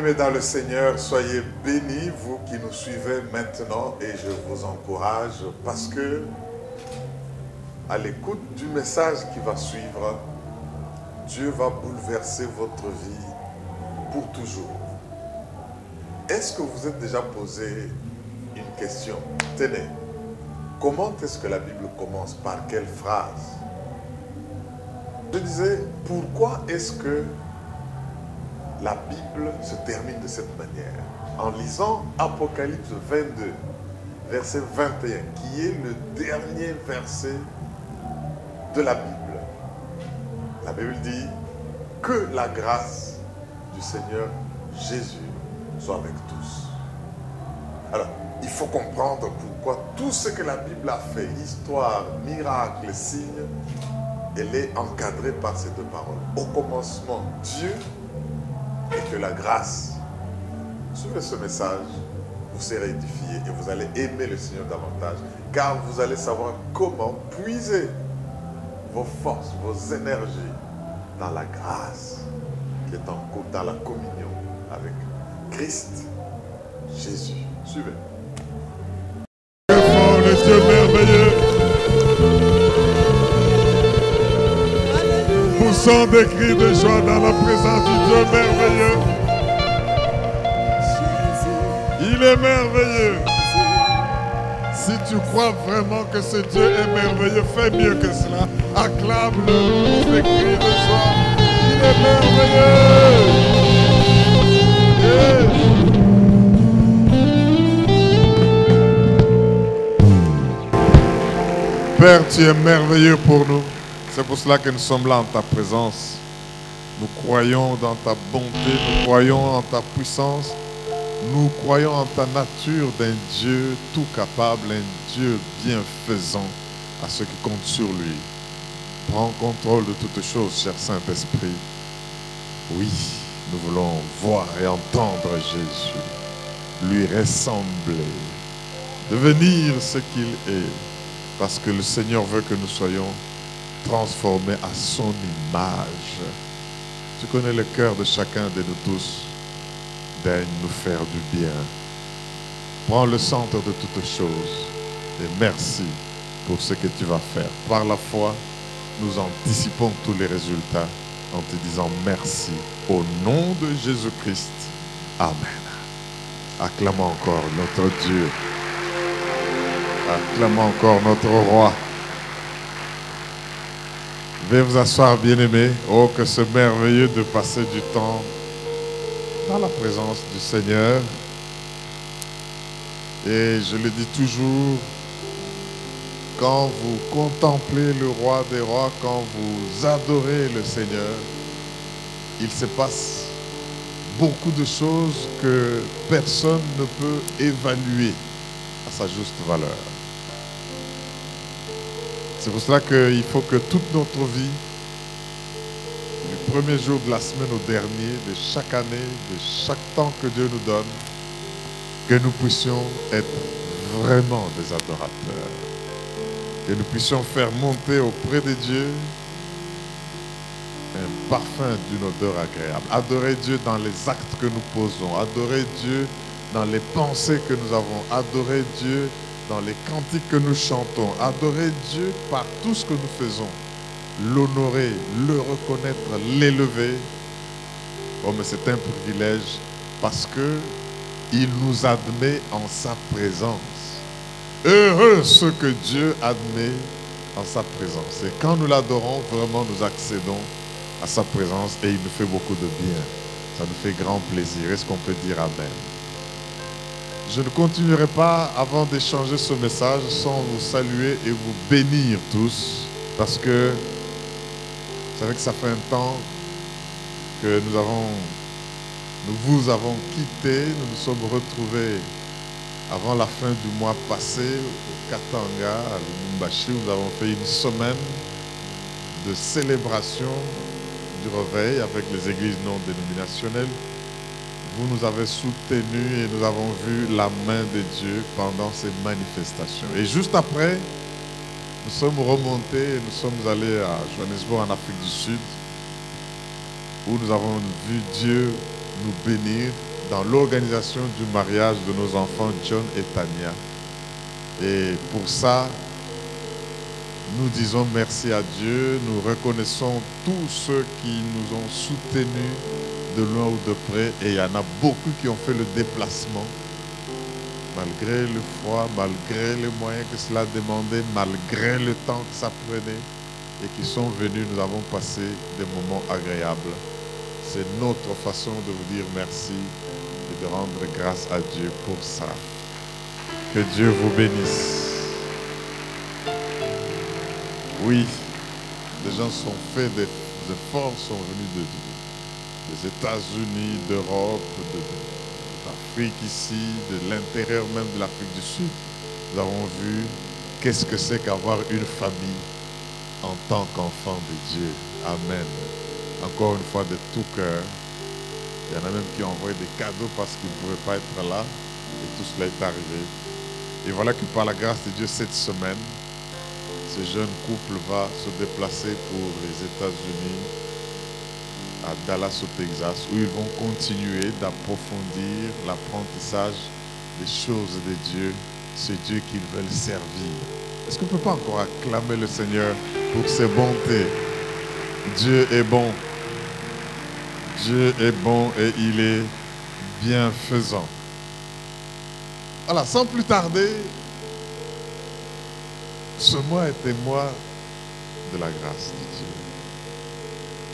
Bien-aimés dans le Seigneur, soyez bénis, vous qui nous suivez maintenant, et je vous encourage parce que, à l'écoute du message qui va suivre, Dieu va bouleverser votre vie pour toujours. Est-ce que vous êtes déjà posé une question? Tenez, comment est-ce que la Bible commence? Par quelle phrase? Je disais, pourquoi est-ce que la Bible se termine de cette manière? En lisant Apocalypse 22, verset 21, qui est le dernier verset de la Bible. La Bible dit que la grâce du Seigneur Jésus soit avec tous. Alors, il faut comprendre pourquoi tout ce que la Bible a fait, histoire, miracle, signe, elle est encadrée par ces deux paroles. Au commencement, Dieu, et que la grâce. Suivez ce message, vous serez édifiés et vous allez aimer le Seigneur davantage, car vous allez savoir comment puiser vos forces, vos énergies dans la grâce qui est en cours, dans la communion avec Christ Jésus. Suivez. Le Dieu merveilleux, poussant des cris de joie dans la présence du Dieu merveilleux. Il est merveilleux. Si tu crois vraiment que ce Dieu est merveilleux, fais mieux que cela. Acclame-le pour des cris de joie. Il est merveilleux. Père, tu es merveilleux pour nous. C'est pour cela que nous sommes là en ta présence. Nous croyons dans ta bonté, nous croyons en ta puissance. Nous croyons en ta nature d'un Dieu tout capable, un Dieu bienfaisant à ceux qui comptent sur lui. Prends contrôle de toutes choses, cher Saint-Esprit. Oui, nous voulons voir et entendre Jésus, lui ressembler, devenir ce qu'il est, parce que le Seigneur veut que nous soyons transformés à son image. Tu connais le cœur de chacun de nous tous. Daigne nous faire du bien. Prends le centre de toutes choses et merci pour ce que tu vas faire. Par la foi, nous anticipons tous les résultats en te disant merci au nom de Jésus-Christ. Amen. Acclamons encore notre Dieu. Acclamons encore notre roi. Veuillez vous asseoir, bien-aimés. Oh, que c'est merveilleux de passer du temps dans la présence du Seigneur. Et je le dis toujours, quand vous contemplez le roi des rois, quand vous adorez le Seigneur, il se passe beaucoup de choses que personne ne peut évaluer à sa juste valeur. C'est pour cela qu'il faut que toute notre vie, du premier jour de la semaine au dernier, de chaque année, de chaque temps que Dieu nous donne, que nous puissions être vraiment des adorateurs. Que nous puissions faire monter auprès de Dieu un parfum d'une odeur agréable. Adorer Dieu dans les actes que nous posons. Adorer Dieu dans les pensées que nous avons. Adorer Dieu dans les cantiques que nous chantons. Adorer Dieu par tout ce que nous faisons. L'honorer, le reconnaître, l'élever. Oh, mais c'est un privilège parce que il nous admet en sa présence. Heureux ceux que Dieu admet en sa présence. Et quand nous l'adorons, vraiment nous accédons à sa présence et il nous fait beaucoup de bien. Ça nous fait grand plaisir. Est-ce qu'on peut dire Amen? Je ne continuerai pas avant d'échanger ce message sans vous saluer et vous bénir tous parce que c'est vrai que ça fait un temps que nous vous avons quitté, nous nous sommes retrouvés avant la fin du mois passé au Katanga, à Lubumbashi. Nous avons fait une semaine de célébration du réveil avec les églises non dénominationnelles. Vous nous avez soutenus et nous avons vu la main de Dieu pendant ces manifestations. Et juste après, nous sommes remontés et nous sommes allés à Johannesburg en Afrique du Sud où nous avons vu Dieu nous bénir dans l'organisation du mariage de nos enfants John et Tania. Et pour ça, nous disons merci à Dieu. Nous reconnaissons tous ceux qui nous ont soutenus de loin ou de près. Et il y en a beaucoup qui ont fait le déplacement. Malgré le froid, malgré les moyens que cela demandait, malgré le temps que ça prenait. Et qui sont venus, nous avons passé des moments agréables. C'est notre façon de vous dire merci et de rendre grâce à Dieu pour ça. Que Dieu vous bénisse. Oui, des gens sont faits, des efforts sont venus des États-Unis, d'Europe, d'Afrique ici, de l'intérieur même de l'Afrique du Sud. Nous avons vu qu'est-ce que c'est qu'avoir une famille en tant qu'enfant de Dieu. Amen. Encore une fois, de tout cœur. Il y en a même qui ont envoyé des cadeaux parce qu'ils ne pouvaient pas être là. Et tout cela est arrivé. Et voilà que par la grâce de Dieu, cette semaine, ce jeune couple va se déplacer pour les États-Unis, à Dallas au Texas, où ils vont continuer d'approfondir l'apprentissage des choses de Dieu, ce Dieu qu'ils veulent servir. Est-ce qu'on ne peut pas encore acclamer le Seigneur pour ses bontés? Dieu est bon. Dieu est bon et il est bienfaisant. Voilà, sans plus tarder, ce mois était mois de la grâce de Dieu.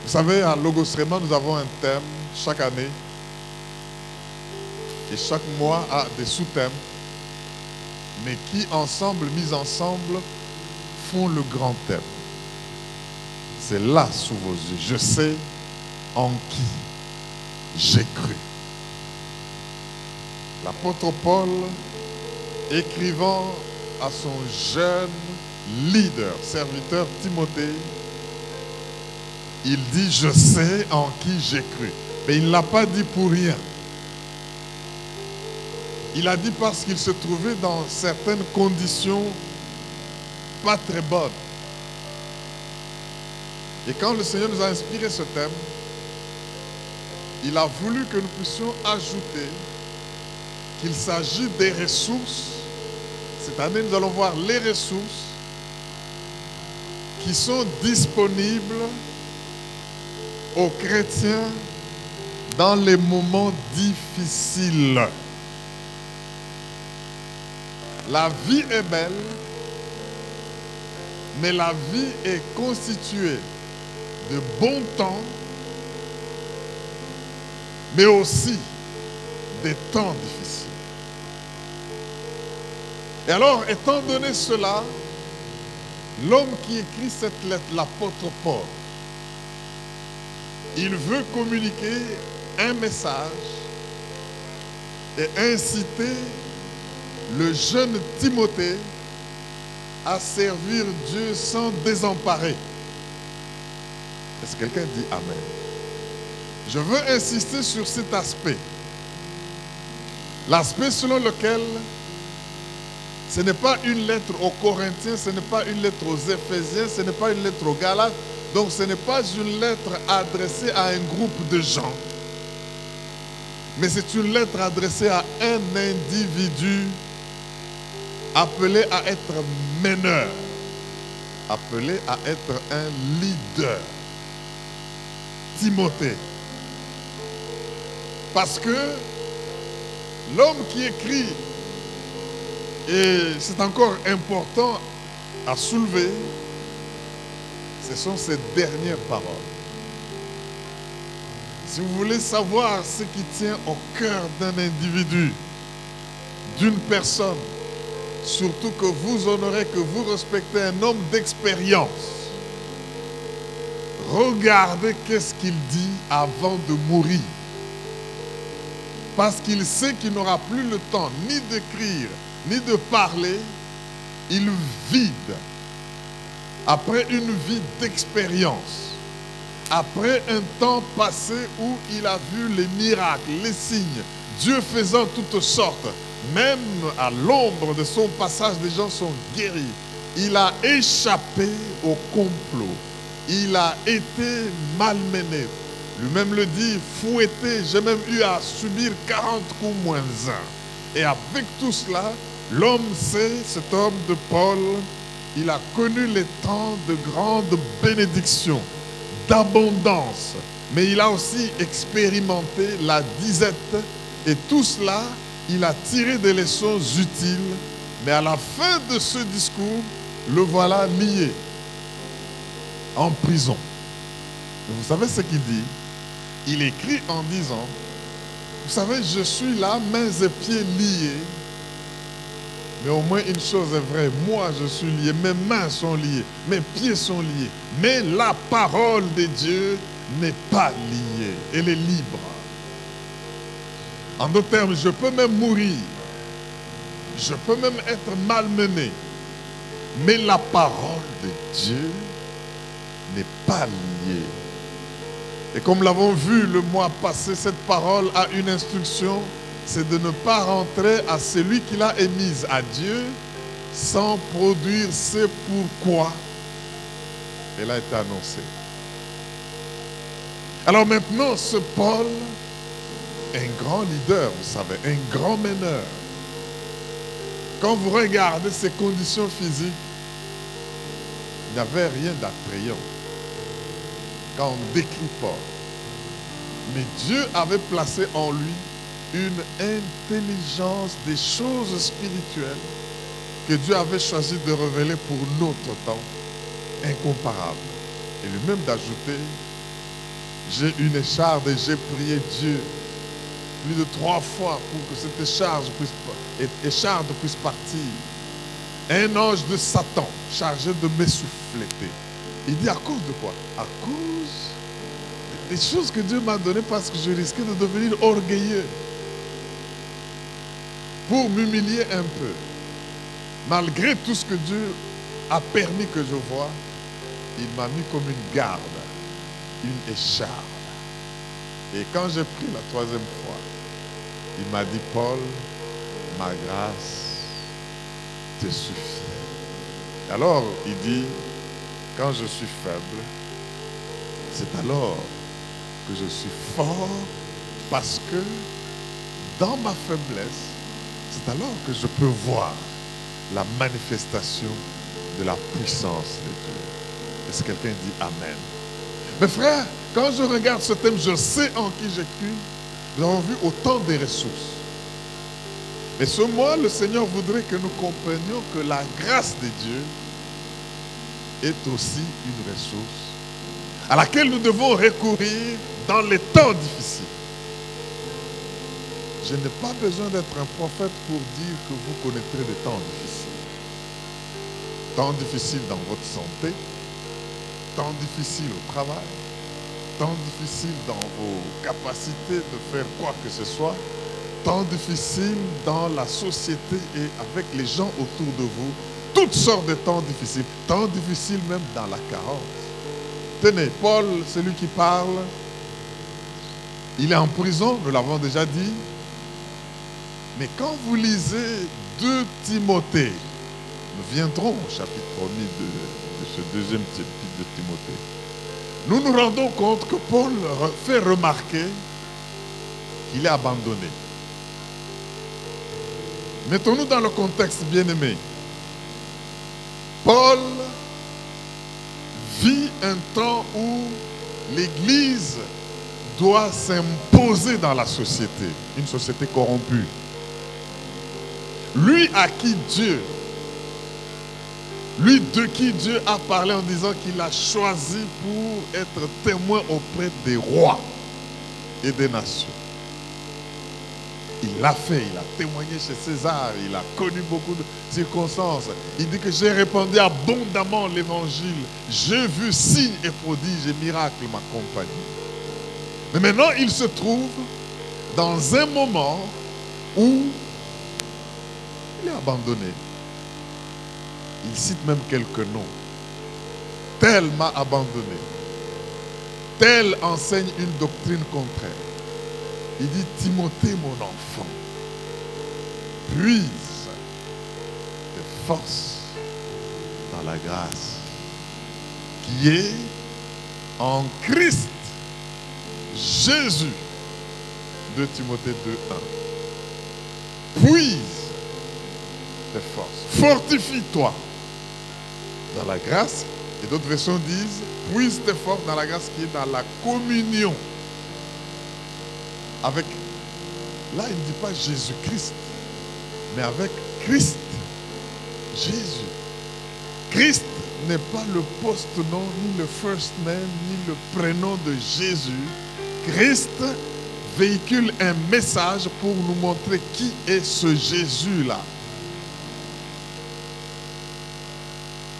Vous savez, à Logos Rema, nous avons un thème chaque année. Et chaque mois a des sous-thèmes, mais qui ensemble, mis ensemble, font le grand thème. C'est là sous vos yeux. Je sais en qui j'ai cru. L'apôtre Paul, écrivant à son jeune leader, serviteur Timothée, il dit, je sais en qui j'ai cru. Mais il ne l'a pas dit pour rien. Il a dit parce qu'il se trouvait dans certaines conditions pas très bonnes. Et quand le Seigneur nous a inspiré ce thème, il a voulu que nous puissions ajouter qu'il s'agit des ressources. Cette année, nous allons voir les ressources qui sont disponibles aux chrétiens dans les moments difficiles. La vie est belle, mais la vie est constituée de bons temps, mais aussi des temps difficiles. Et alors, étant donné cela, l'homme qui écrit cette lettre, l'apôtre Paul, il veut communiquer un message et inciter le jeune Timothée à servir Dieu sans désemparer. Est-ce que quelqu'un dit Amen? Je veux insister sur cet aspect. L'aspect selon lequel ce n'est pas une lettre aux Corinthiens, ce n'est pas une lettre aux Éphésiens, ce n'est pas une lettre aux Galates. Donc ce n'est pas une lettre adressée à un groupe de gens, mais c'est une lettre adressée à un individu appelé à être meneur, appelé à être un leader. Timothée. Parce que l'homme qui écrit, et c'est encore important à soulever, ce sont ses dernières paroles. Si vous voulez savoir ce qui tient au cœur d'un individu, d'une personne, surtout que vous honorez, que vous respectez un homme d'expérience, regardez qu'est-ce qu'il dit avant de mourir. Parce qu'il sait qu'il n'aura plus le temps ni d'écrire, ni de parler. Il vide. Après une vie d'expérience, après un temps passé où il a vu les miracles, les signes, Dieu faisant toutes sortes, même à l'ombre de son passage, les gens sont guéris. Il a échappé au complot. Il a été malmené, Lui-même le dit, fouetté, j'ai même eu à subir 40 coups moins un. Et avec tout cela, l'homme sait, cet homme de Paul, il a connu les temps de grande bénédiction, d'abondance. Mais il a aussi expérimenté la disette. Et tout cela, il a tiré des leçons utiles. Mais à la fin de ce discours, le voilà lié, en prison. Et vous savez ce qu'il dit? Il écrit en disant, vous savez, je suis là, mains et pieds liés. Mais au moins une chose est vraie, moi je suis lié, mes mains sont liées, mes pieds sont liés. Mais la parole de Dieu n'est pas liée, elle est libre. En d'autres termes, je peux même mourir, je peux même être malmené, mais la parole de Dieu n'est pas liée. Et comme nous l'avons vu le mois passé, cette parole a une instruction, c'est de ne pas rentrer à celui qui l'a émise, à Dieu, sans produire ce pourquoi elle a été annoncée. Alors maintenant, ce Paul, un grand leader, vous savez, un grand meneur. Quand vous regardez ses conditions physiques, il n'y avait rien d'attrayant quand on décrit Paul. Mais Dieu avait placé en lui une intelligence des choses spirituelles que Dieu avait choisi de révéler pour notre temps, incomparable. Et lui-même d'ajouter, j'ai une écharde et j'ai prié Dieu plus de 3 fois pour que cette écharde puisse partir. Un ange de Satan chargé de m'essouffleter. Il dit à cause de quoi? À cause des choses que Dieu m'a données parce que je risquais de devenir orgueilleux. Pour m'humilier un peu. Malgré tout ce que Dieu a permis que je voie, il m'a mis comme une garde, une écharde. Et quand j'ai pris la 3e fois, il m'a dit, Paul, ma grâce te suffit. Alors, il dit, quand je suis faible, c'est alors que je suis fort, parce que dans ma faiblesse, c'est alors que je peux voir la manifestation de la puissance de Dieu. Est-ce que quelqu'un dit Amen? Mes frères, quand je regarde ce thème, je sais en qui j'ai cru. Nous avons vu autant de ressources. Mais ce mois, le Seigneur voudrait que nous comprenions que la grâce de Dieu est aussi une ressource à laquelle nous devons recourir dans les temps difficiles. Je n'ai pas besoin d'être un prophète pour dire que vous connaîtrez des temps difficiles. Temps difficiles dans votre santé, temps difficiles au travail, temps difficiles dans vos capacités de faire quoi que ce soit, temps difficiles dans la société et avec les gens autour de vous, toutes sortes de temps difficiles même dans la carence. Tenez, Paul, celui qui parle, il est en prison, nous l'avons déjà dit. Mais quand vous lisez 2 Timothée, nous viendrons au chapitre 1er de ce 2e chapitre de Timothée, nous nous rendons compte que Paul fait remarquer qu'il est abandonné. Mettons-nous dans le contexte, bien-aimé. Paul vit un temps où l'Église doit s'imposer dans la société, une société corrompue. Lui de qui Dieu a parlé en disant qu'il a choisi pour être témoin auprès des rois et des nations. Il l'a fait, il a témoigné chez César, il a connu beaucoup de circonstances. Il dit que j'ai répandu abondamment l'évangile. J'ai vu signes et prodiges et miracles m'accompagner. Mais maintenant, il se trouve dans un moment où il est abandonné. Il cite même quelques noms. Tel m'a abandonné. Tel enseigne une doctrine contraire. Il dit, Timothée, mon enfant, puise tes forces dans la grâce qui est en Christ Jésus. 2 Timothée 2:1. Puise tes forces. Fortifie-toi dans la grâce. Et d'autres versions disent, puise tes forces dans la grâce qui est dans la communion. Avec, là il ne dit pas Jésus-Christ, mais avec Christ. Jésus. Christ n'est pas le post-nom, ni le first name, ni le prénom de Jésus. Christ véhicule un message pour nous montrer qui est ce Jésus-là.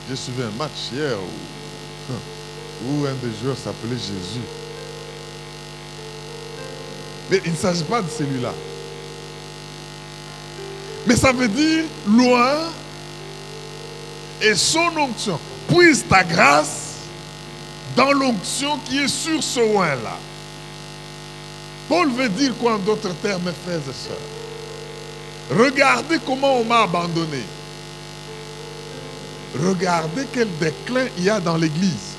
J'ai suivi un match hier où un des joueurs s'appelait Jésus. Mais il ne s'agit pas de celui-là. Mais ça veut dire loin et son onction. Puise ta grâce dans l'onction qui est sur ce oin-là. Paul veut dire quoi en d'autres termes, mes frères et sœurs? Regardez comment on m'a abandonné. Regardez quel déclin il y a dans l'Église.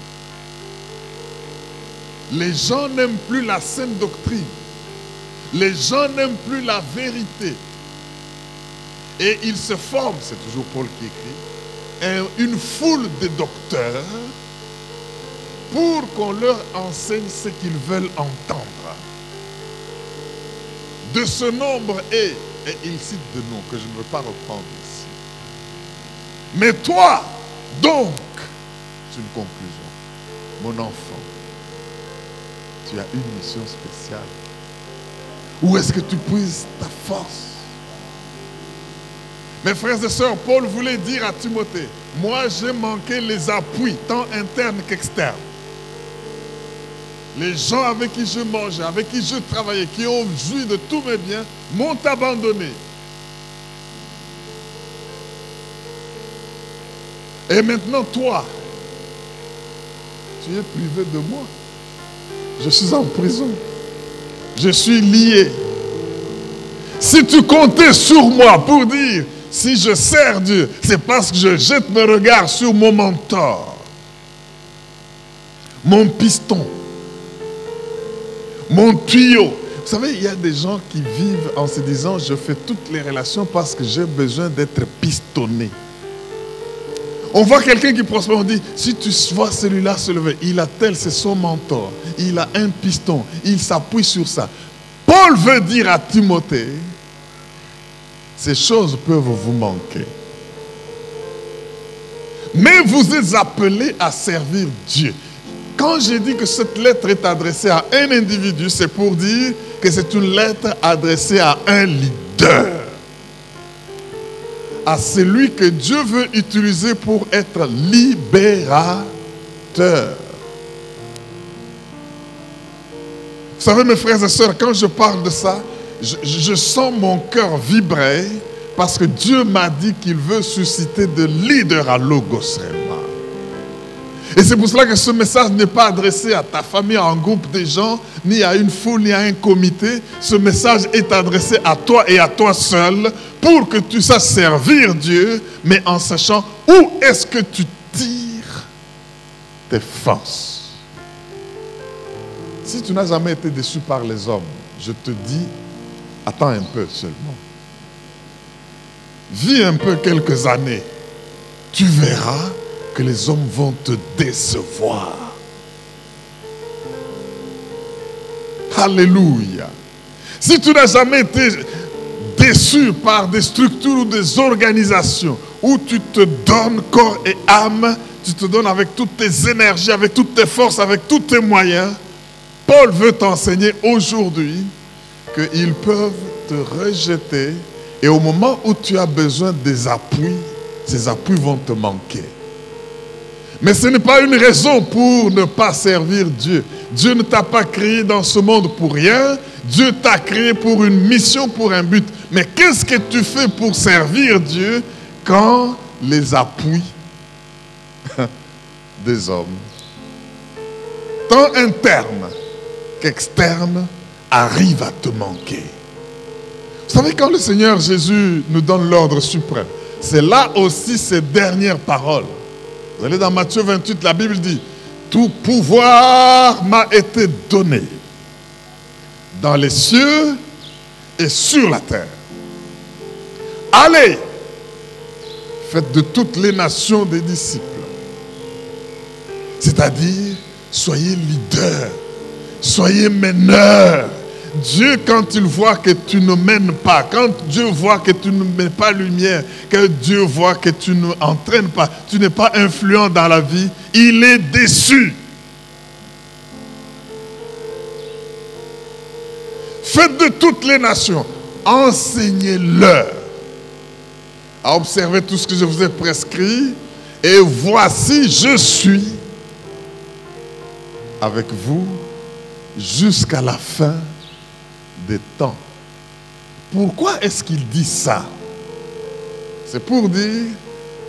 Les gens n'aiment plus la saine doctrine. Les gens n'aiment plus la vérité. Et ils se forment, c'est toujours Paul qui écrit, une foule de docteurs pour qu'on leur enseigne ce qu'ils veulent entendre. De ce nombre est, et il cite de noms que je ne veux pas reprendre ici. Mais toi, donc, c'est une conclusion, mon enfant, tu as une mission spéciale. Où est-ce que tu puises ta force? Mes frères et sœurs, Paul voulait dire à Timothée, moi j'ai manqué les appuis, tant internes qu'externes. Les gens avec qui je mangeais, avec qui je travaillais, qui ont joui de tous mes biens, m'ont abandonné. Et maintenant, toi, tu es privé de moi. Je suis en prison. Je suis lié. Si tu comptais sur moi pour dire, si je sers Dieu, c'est parce que je jette mes regards sur mon mentor, mon piston, mon tuyau. Vous savez, il y a des gens qui vivent en se disant, je fais toutes les relations parce que j'ai besoin d'être pistonné. On voit quelqu'un qui prospère, on dit, si tu vois celui-là se lever, il a tel, c'est son mentor, il a un piston, il s'appuie sur ça. Paul veut dire à Timothée, ces choses peuvent vous manquer. Mais vous êtes appelés à servir Dieu. Quand j'ai dit que cette lettre est adressée à un individu, c'est pour dire que c'est une lettre adressée à un leader. À celui que Dieu veut utiliser pour être libérateur. Vous savez, mes frères et sœurs, quand je parle de ça, je sens mon cœur vibrer parce que Dieu m'a dit qu'il veut susciter des leaders à Logos Rema. Et c'est pour cela que ce message n'est pas adressé à ta famille, à un groupe de gens, ni à une foule, ni à un comité. Ce message est adressé à toi et à toi seul pour que tu saches servir Dieu, mais en sachant où est-ce que tu tires tes forces. Si tu n'as jamais été déçu par les hommes, je te dis, attends un peu seulement. Vis un peu quelques années. Tu verras que les hommes vont te décevoir. Alléluia. Si tu n'as jamais été déçu par des structures ou des organisations où tu te donnes corps et âme, tu te donnes avec toutes tes énergies, avec toutes tes forces, avec tous tes moyens, Paul veut t'enseigner aujourd'hui qu'ils peuvent te rejeter et au moment où tu as besoin des appuis, ces appuis vont te manquer. Mais ce n'est pas une raison pour ne pas servir Dieu. Dieu ne t'a pas créé dans ce monde pour rien. Dieu t'a créé pour une mission, pour un but. Mais qu'est-ce que tu fais pour servir Dieu quand les appuis des hommes, tant internes qu'externes, arrivent à te manquer? Vous savez, quand le Seigneur Jésus nous donne l'ordre suprême, c'est là aussi ses dernières paroles. Vous allez dans Matthieu 28, la Bible dit, tout pouvoir m'a été donné dans les cieux et sur la terre. Allez, faites de toutes les nations des disciples. C'est-à-dire, soyez leaders, soyez meneurs. Dieu, quand il voit que tu ne mènes pas, quand Dieu voit que tu ne mets pas lumière, que Dieu voit que tu ne entraînes pas, tu n'es pas influent dans la vie, il est déçu. Faites de toutes les nations, enseignez-leur à observer tout ce que je vous ai prescrit, et voici, je suis avec vous jusqu'à la fin des temps. Pourquoi est-ce qu'il dit ça? C'est pour dire,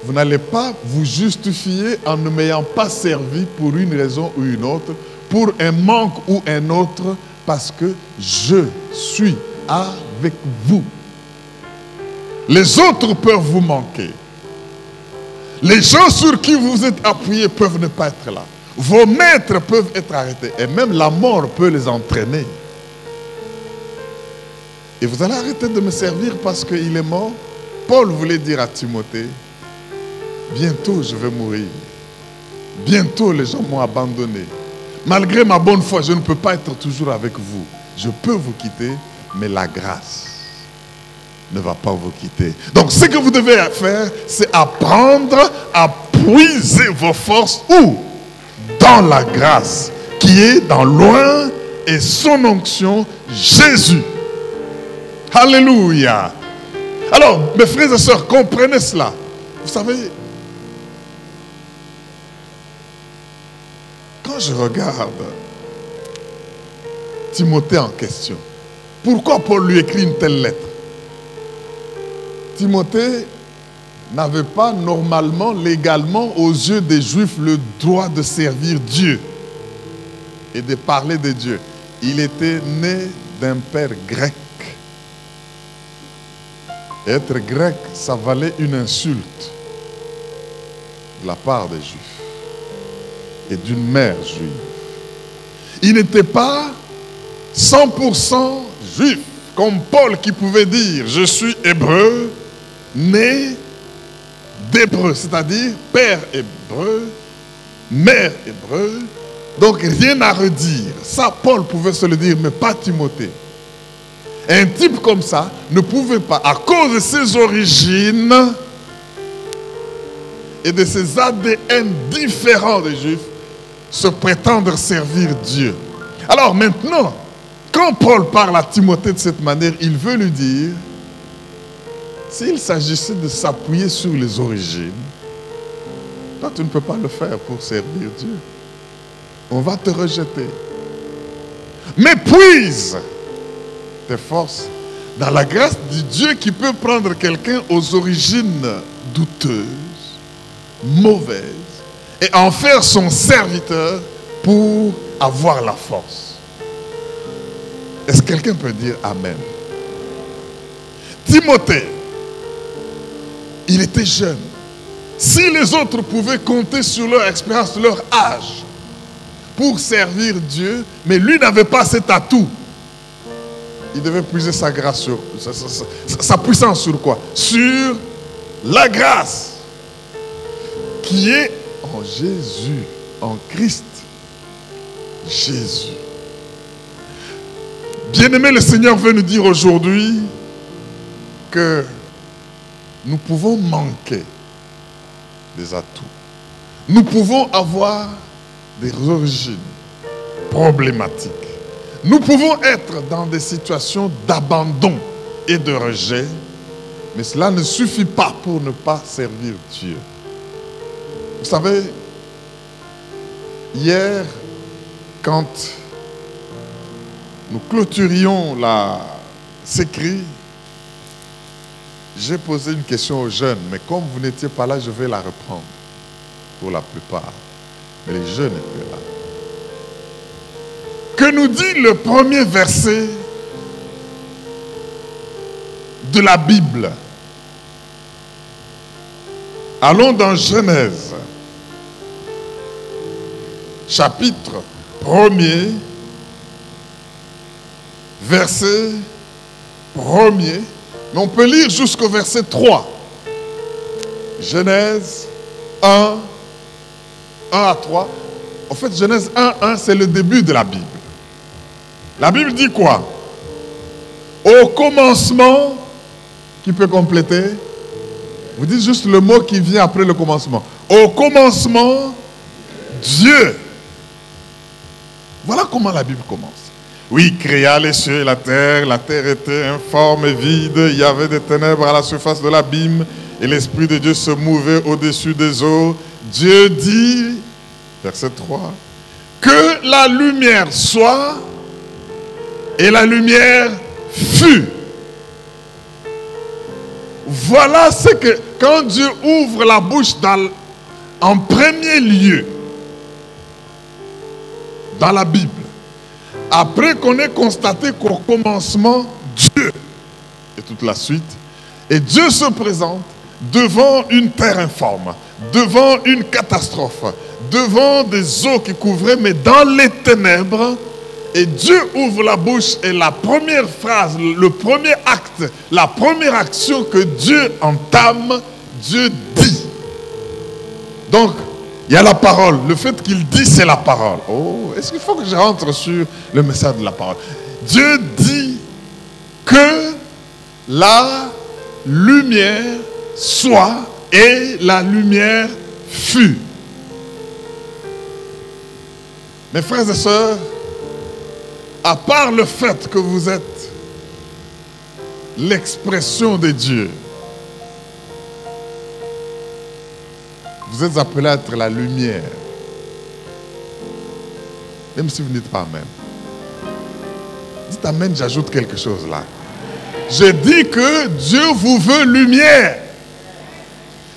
vous n'allez pas vous justifier en ne m'ayant pas servi pour une raison ou une autre, pour un manque ou un autre, parce que je suis avec vous. Les autres peuvent vous manquer. Les gens sur qui vous êtes appuyés peuvent ne pas être là. Vos maîtres peuvent être arrêtés. Et même la mort peut les entraîner. Et vous allez arrêter de me servir parce qu'il est mort. Paul voulait dire à Timothée, bientôt je vais mourir. Bientôt les gens m'ont abandonné. Malgré ma bonne foi, je ne peux pas être toujours avec vous. Je peux vous quitter, mais la grâce ne va pas vous quitter. Donc ce que vous devez faire, c'est apprendre à puiser vos forces où? Dans la grâce qui est dans loin et son onction, Jésus. Alléluia. Alors, mes frères et sœurs, comprenez cela. Vous savez, quand je regarde Timothée en question, pourquoi Paul lui écrit une telle lettre? Timothée n'avait pas normalement, légalement, aux yeux des Juifs, le droit de servir Dieu et de parler de Dieu. Il était né d'un père grec. Être grec, ça valait une insulte de la part des Juifs et d'une mère juive. Il n'était pas 100% juif, comme Paul qui pouvait dire « Je suis hébreu, né d'hébreu », c'est-à-dire père hébreu, mère hébreu. Donc rien à redire. Ça, Paul pouvait se le dire, mais pas Timothée. Un type comme ça ne pouvait pas, à cause de ses origines et de ses ADN différents des Juifs, se prétendre servir Dieu. Alors maintenant, quand Paul parle à Timothée de cette manière, il veut lui dire, s'il s'agissait de s'appuyer sur les origines, toi tu ne peux pas le faire pour servir Dieu. On va te rejeter. Mais puise tes forces dans la grâce du Dieu qui peut prendre quelqu'un aux origines douteuses, mauvaises, et en faire son serviteur pour avoir la force. Est-ce que quelqu'un peut dire Amen? Timothée, il était jeune. Si les autres pouvaient compter sur leur expérience, leur âge, pour servir Dieu, mais lui n'avait pas cet atout. Il devait puiser sa grâce sur sa puissance sur quoi? Sur la grâce qui est en Jésus, en Christ Jésus. Bien-aimé, le Seigneur veut nous dire aujourd'hui que nous pouvons manquer des atouts. Nous pouvons avoir des origines problématiques. Nous pouvons être dans des situations d'abandon et de rejet, mais cela ne suffit pas pour ne pas servir Dieu. Vous savez, hier, quand nous clôturions ces cris, j'ai posé une question aux jeunes, mais comme vous n'étiez pas là, je vais la reprendre pour la plupart. Mais les jeunes étaient là. Que nous dit le premier verset de la Bible? Allons dans Genèse, chapitre 1er, verset 1er, mais on peut lire jusqu'au verset 3. Genèse 1, 1 à 3. En fait, Genèse 1, 1, c'est le début de la Bible. La Bible dit quoi? Au commencement, qui peut compléter? Vous dites juste le mot qui vient après le commencement. Au commencement, Dieu. Voilà comment la Bible commence. Oui, il créa les cieux et la terre était informe et vide, il y avait des ténèbres à la surface de l'abîme, et l'Esprit de Dieu se mouvait au-dessus des eaux. Dieu dit, verset 3, que la lumière soit, et la lumière fut. Voilà ce que, quand Dieu ouvre la bouche en premier lieu, dans la Bible, après qu'on ait constaté qu'au commencement, Dieu, et toute la suite, et Dieu se présente devant une terre informe, devant une catastrophe, devant des eaux qui couvraient, mais dans les ténèbres, et Dieu ouvre la bouche et la première phrase, le premier acte, la première action que Dieu entame, Dieu dit. Donc, il y a la parole. Le fait qu'il dit, c'est la parole. Oh, est-ce qu'il faut que je rentre sur le message de la parole? Dieu dit que la lumière soit et la lumière fut. Mes frères et sœurs, à part le fait que vous êtes l'expression de Dieu, vous êtes appelés à être la lumière. Même si vous ne dites pas Amen. Dites Amen, j'ajoute quelque chose là. Je dis que Dieu vous veut lumière.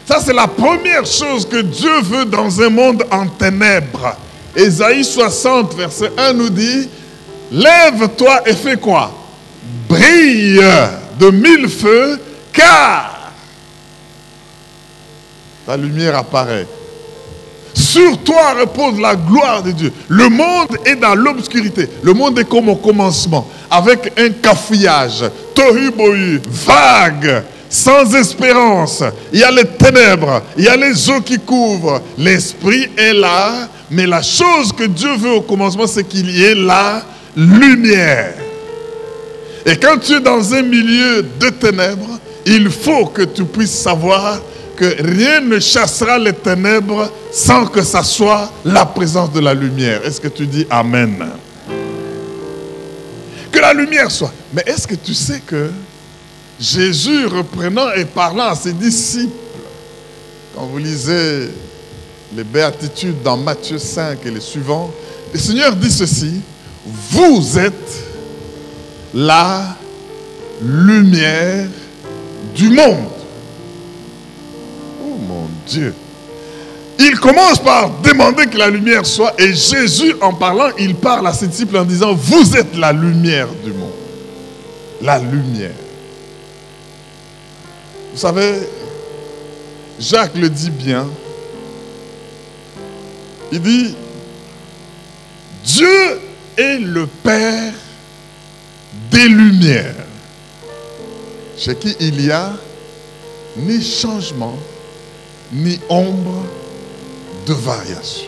Ça, c'est la première chose que Dieu veut dans un monde en ténèbres. Ésaïe 60, verset 1 nous dit, lève-toi et fais quoi? Brille de mille feux, car ta lumière apparaît. Sur toi repose la gloire de Dieu. Le monde est dans l'obscurité. Le monde est comme au commencement, avec un cafouillage, tohu bohu, vague, sans espérance. Il y a les ténèbres, il y a les eaux qui couvrent. L'esprit est là, mais la chose que Dieu veut au commencement, c'est qu'il y ait la lumière. Et quand tu es dans un milieu de ténèbres, il faut que tu puisses savoir que rien ne chassera les ténèbres sans que ça soit la présence de la lumière. Est-ce que tu dis Amen? Que la lumière soit. Mais est-ce que tu sais que Jésus, reprenant et parlant à ses disciples, quand vous lisez les béatitudes dans Matthieu 5 et les suivants, le Seigneur dit ceci: vous êtes la lumière du monde. Oh mon Dieu! Il commence par demander que la lumière soit, et Jésus, en parlant, il parle à ses disciples en disant, vous êtes la lumière du monde. La lumière. Vous savez, Jacques le dit bien. Il dit, Dieu est le Père des lumières, chez qui il y a ni changement, ni ombre de variation.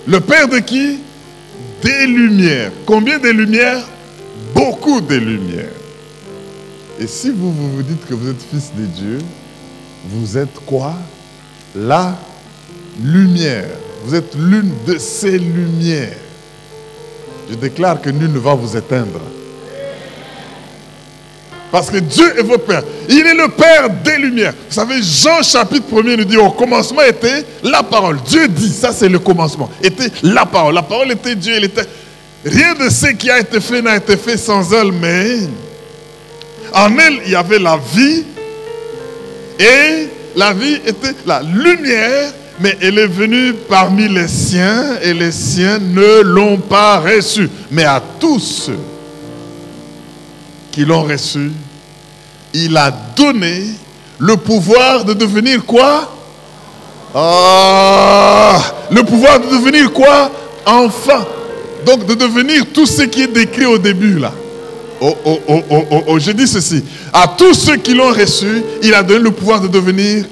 Le Père de qui? Des lumières. Combien de lumières? Beaucoup de lumières. Et si vous dites que vous êtes fils de Dieu, vous êtes quoi? La lumière. Vous êtes l'une de ces lumières. Je déclare que nul ne va vous éteindre. Parce que Dieu est votre Père. Il est le Père des lumières. Vous savez, Jean chapitre 1er nous dit, au commencement était la parole. Dieu dit, ça c'est le commencement, était la parole. La parole était Dieu, elle était... Rien de ce qui a été fait n'a été fait sans elle, mais en elle, il y avait la vie. Et la vie était la lumière, mais elle est venue parmi les siens, et les siens ne l'ont pas reçue. Mais à tous ceux qui l'ont reçu, il a donné le pouvoir de devenir quoi? Le pouvoir de devenir quoi? Enfant. Donc de devenir tout ce qui est décrit au début là. Je dis ceci. À tous ceux qui l'ont reçu, il a donné le pouvoir de devenir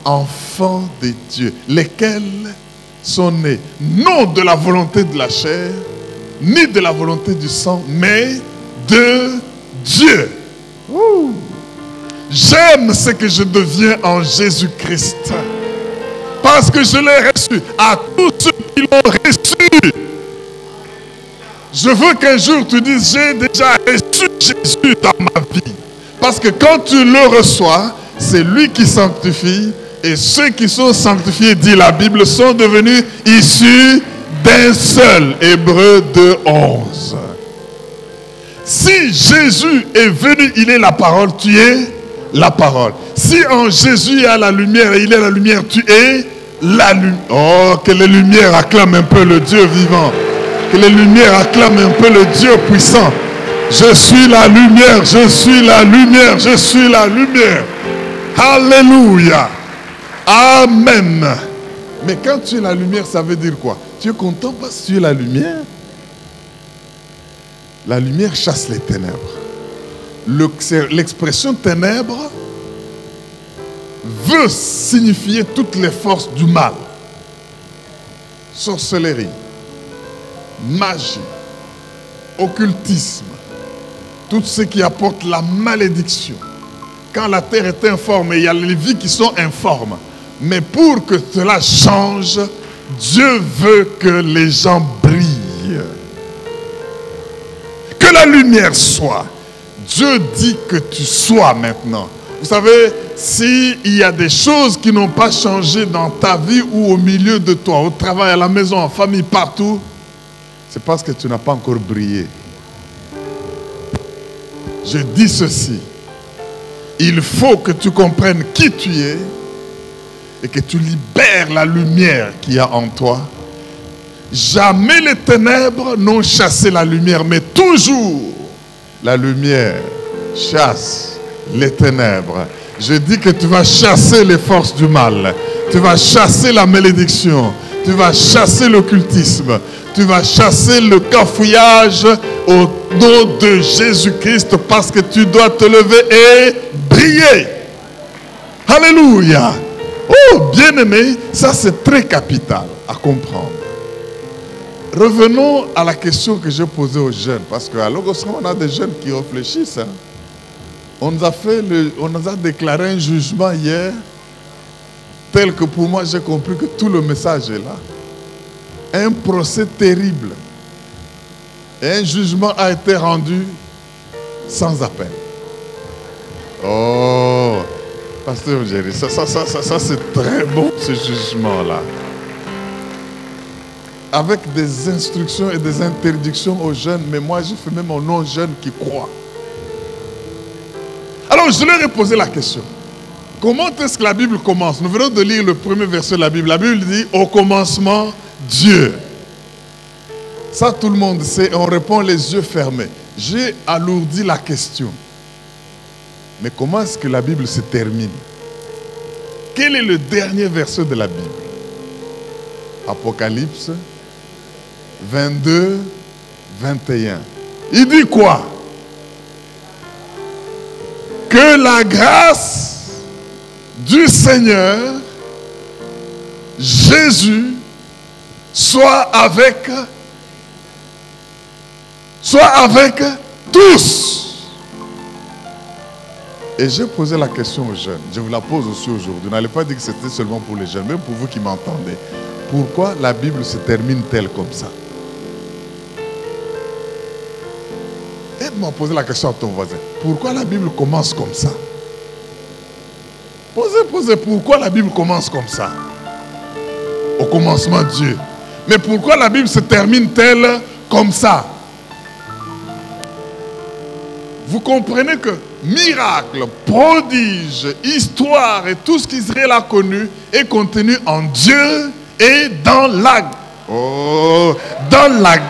enfants de Dieu, lesquels sont nés non de la volonté de la chair, ni de la volonté du sang, mais de Dieu. Ouh. J'aime ce que je deviens en Jésus-Christ. Parce que je l'ai reçu. À tous ceux qui l'ont reçu. Je veux qu'un jour tu dises, j'ai déjà reçu Jésus dans ma vie. Parce que quand tu le reçois, c'est lui qui sanctifie. Et ceux qui sont sanctifiés, dit la Bible, sont devenus issus d'un seul. Hébreux 2:11. Si Jésus est venu, il est la parole, tu es la parole. Si en Jésus il y a la lumière et il est la lumière, tu es la lumière. Oh, que les lumières acclament un peu le Dieu vivant. Que les lumières acclament un peu le Dieu puissant. Je suis la lumière, je suis la lumière, je suis la lumière. Alléluia. Amen. Mais quand tu es la lumière, ça veut dire quoi? Tu es content parce que tu es la lumière? La lumière chasse les ténèbres. L'expression ténèbres veut signifier toutes les forces du mal. Sorcellerie, magie, occultisme, tout ce qui apporte la malédiction. Quand la terre est informe, il y a les vies qui sont informes. Mais pour que cela change, Dieu veut que les gens brillent. Que la lumière soit. Dieu dit que tu sois maintenant. Vous savez, s'il y a des choses qui n'ont pas changé dans ta vie ou au milieu de toi, au travail, à la maison, en famille, partout, c'est parce que tu n'as pas encore brillé. Je dis ceci. Il faut que tu comprennes qui tu es et que tu libères la lumière qu'il y a en toi. Jamais les ténèbres n'ont chassé la lumière, mais toujours la lumière chasse les ténèbres. Je dis que tu vas chasser les forces du mal. Tu vas chasser la malédiction. Tu vas chasser l'occultisme. Tu vas chasser le cafouillage au nom de Jésus-Christ parce que tu dois te lever et briller. Alléluia. Oh, bien-aimé, ça c'est très capital à comprendre. Revenons à la question que j'ai posée aux jeunes, parce qu'à Logosram, on a des jeunes qui réfléchissent. Hein. On nous a déclaré un jugement hier, tel que pour moi j'ai compris que tout le message est là. Un procès terrible. Et un jugement a été rendu sans appel. Oh, Pasteur Jerry, ça c'est très bon ce jugement-là. Avec des instructions et des interdictions aux jeunes, mais moi je fais même au nom jeunes qui croient. Alors je leur ai posé la question. Comment est-ce que la Bible commence? Nous venons de lire le premier verset de la Bible. La Bible dit au commencement Dieu. Ça tout le monde sait, on répond les yeux fermés. J'ai alourdi la question. Mais comment est-ce que la Bible se termine? Quel est le dernier verset de la Bible? Apocalypse 22, 21. Il dit quoi? Que la grâce du Seigneur Jésus soit avec tous. Et j'ai posé la question aux jeunes. Je vous la pose aussi aujourd'hui. N'allez pas dire que c'était seulement pour les jeunes, même pour vous qui m'entendez. Pourquoi la Bible se termine-t-elle comme ça? Aide-moi à poser la question à ton voisin. Pourquoi la Bible commence comme ça? Posez, pourquoi la Bible commence comme ça? Au commencement Dieu. Mais pourquoi la Bible se termine-t-elle comme ça? Vous comprenez que miracle, prodige, histoire et tout ce qu'Israël a connu est contenu en Dieu et dans la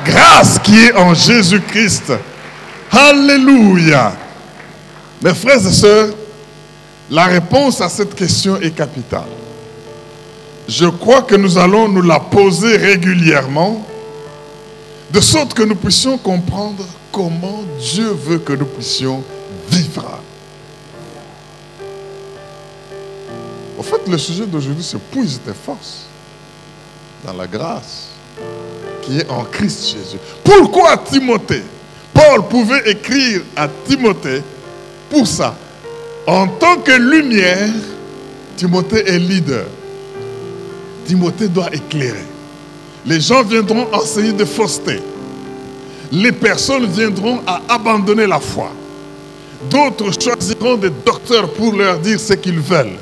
grâce qui est en Jésus-Christ. Alléluia. Mes frères et sœurs, la réponse à cette question est capitale. Je crois que nous allons nous la poser régulièrement. De sorte que nous puissions comprendre comment Dieu veut que nous puissions vivre. En fait, le sujet d'aujourd'hui, c'est puise tes forces dans la grâce qui est en Christ Jésus. Pourquoi Timothée? Paul pouvait écrire à Timothée pour ça. En tant que lumière, Timothée est leader. Timothée doit éclairer. Les gens viendront enseigner de fausseté. Les personnes viendront à abandonner la foi. D'autres choisiront des docteurs pour leur dire ce qu'ils veulent.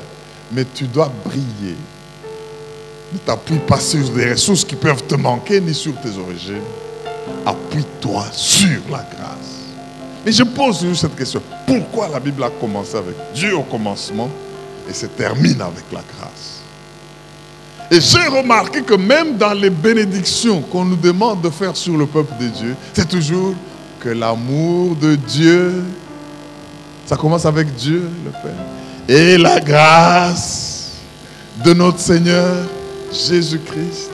Mais tu dois briller. Ne t'appuie pas sur des ressources qui peuvent te manquer, ni sur tes origines. Appuie-toi sur la grâce. Mais je pose toujours cette question. Pourquoi la Bible a commencé avec Dieu au commencement et se termine avec la grâce? Et j'ai remarqué que même dans les bénédictions qu'on nous demande de faire sur le peuple de Dieu, c'est toujours que l'amour de Dieu, ça commence avec Dieu, le Père, et la grâce de notre Seigneur Jésus-Christ,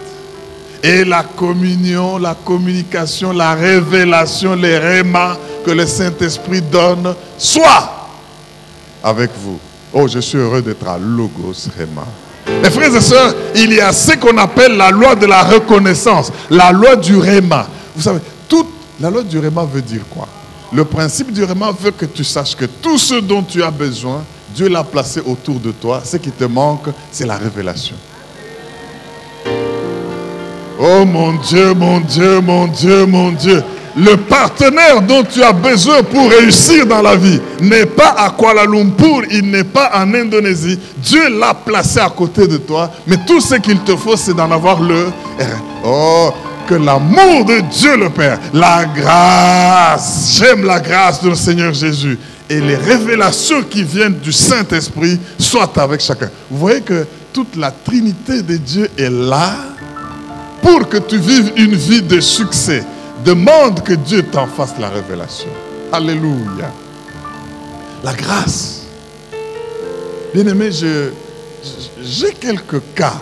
et la communion, la communication, la révélation, les rémas que le Saint-Esprit donne, soit avec vous. Oh, je suis heureux d'être à Logos Réma. Mes frères et sœurs, il y a ce qu'on appelle la loi de la reconnaissance, la loi du réma. Vous savez, la loi du réma veut dire quoi? Le principe du réma veut que tu saches que tout ce dont tu as besoin, Dieu l'a placé autour de toi. Ce qui te manque, c'est la révélation. Oh mon Dieu, mon Dieu, mon Dieu, mon Dieu. Le partenaire dont tu as besoin pour réussir dans la vie n'est pas à Kuala Lumpur, il n'est pas en Indonésie. Dieu l'a placé à côté de toi, mais tout ce qu'il te faut, c'est d'en avoir le... Oh, que l'amour de Dieu le Père, la grâce, j'aime la grâce de notre Seigneur Jésus, et les révélations qui viennent du Saint-Esprit soient avec chacun. Vous voyez que toute la Trinité de Dieu est là pour que tu vives une vie de succès. Demande que Dieu t'en fasse la révélation. Alléluia. La grâce. Bien-aimé, j'ai quelques cas.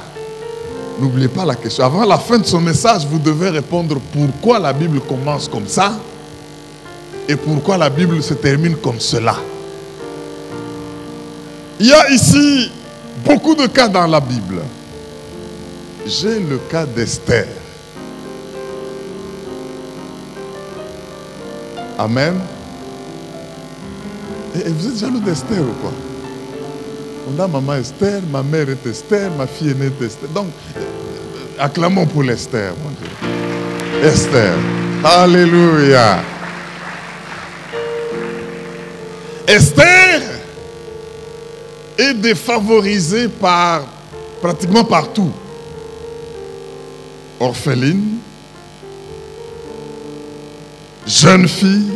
N'oubliez pas la question. Avant la fin de son message, vous devez répondre pourquoi la Bible commence comme ça et pourquoi la Bible se termine comme cela. Il y a ici beaucoup de cas dans la Bible. J'ai le cas d'Esther. Amen. Et vous êtes jaloux d'Esther ou quoi? On a maman Esther, ma mère est Esther, ma fille est née Esther. Donc, acclamons pour l'Esther, mon Dieu. Esther. Alléluia. Esther est défavorisée pratiquement partout. Orpheline, jeune fille,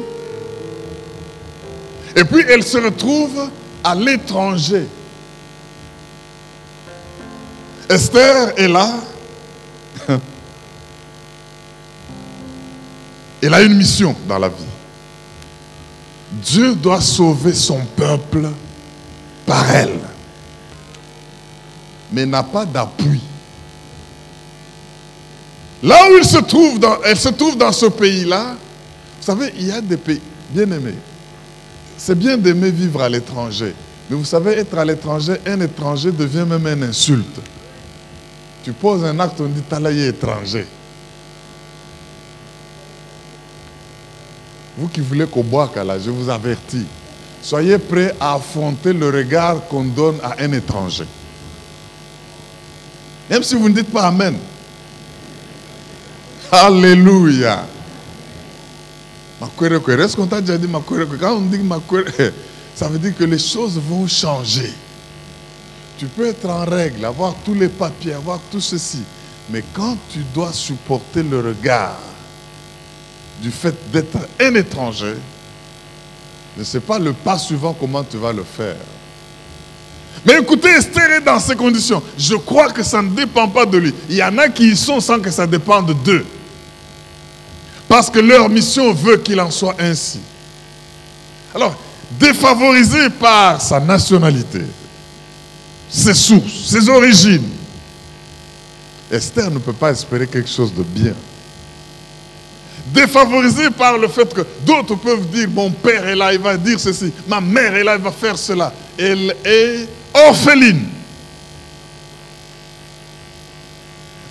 et puis elle se retrouve à l'étranger. Esther est là. Elle a une mission dans la vie. Dieu doit sauver son peuple par elle, mais n'a pas d'appui. Là où elle se trouve dans ce pays-là. Vous savez, il y a des pays bien aimés. C'est bien d'aimer vivre à l'étranger. Mais vous savez, être à l'étranger, un étranger devient même une insulte. Tu poses un acte, on dit talaye étranger. Vous qui voulez qu'au Boakala, je vous avertis, soyez prêts à affronter le regard qu'on donne à un étranger. Même si vous ne dites pas Amen. Alléluia. Est-ce qu'on t'a déjà dit Makwere? Quand on dit Makwere, ça veut dire que les choses vont changer. Tu peux être en règle, avoir tous les papiers, avoir tout ceci. Mais quand tu dois supporter le regard du fait d'être un étranger, je ne sais pas le pas suivant comment tu vas le faire. Mais écoutez, Esther est dans ces conditions. Je crois que ça ne dépend pas de lui. Il y en a qui y sont sans que ça dépende d'eux. Parce que leur mission veut qu'il en soit ainsi. Alors, défavorisé par sa nationalité, ses sources, ses origines, Esther ne peut pas espérer quelque chose de bien. défavorisée par le fait que d'autres peuvent dire, mon père est là, il va dire ceci, ma mère est là, il va faire cela. Elle est orpheline.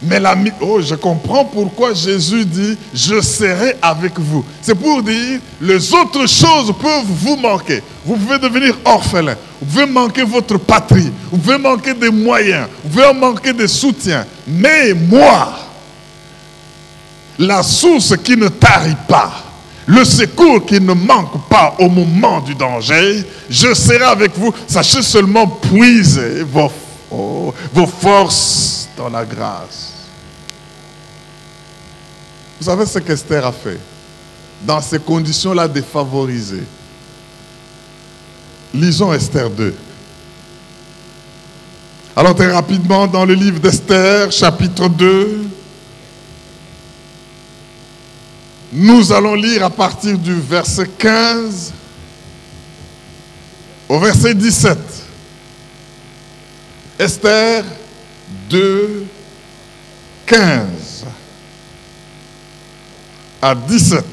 Mais je comprends pourquoi Jésus dit, je serai avec vous. C'est pour dire, les autres choses peuvent vous manquer. Vous pouvez devenir orphelin. Vous pouvez manquer votre patrie. Vous pouvez manquer des moyens. Vous pouvez manquer des soutiens. Mais moi, la source qui ne tarit pas, le secours qui ne manque pas au moment du danger, je serai avec vous. Sachez seulement puiser vos forces dans la grâce. Vous savez ce qu'Esther a fait dans ces conditions-là défavorisées. Lisons Esther 2. Alors très rapidement dans le livre d'Esther, chapitre 2, nous allons lire à partir du verset 15 au verset 17. Esther 2, 15 à 17.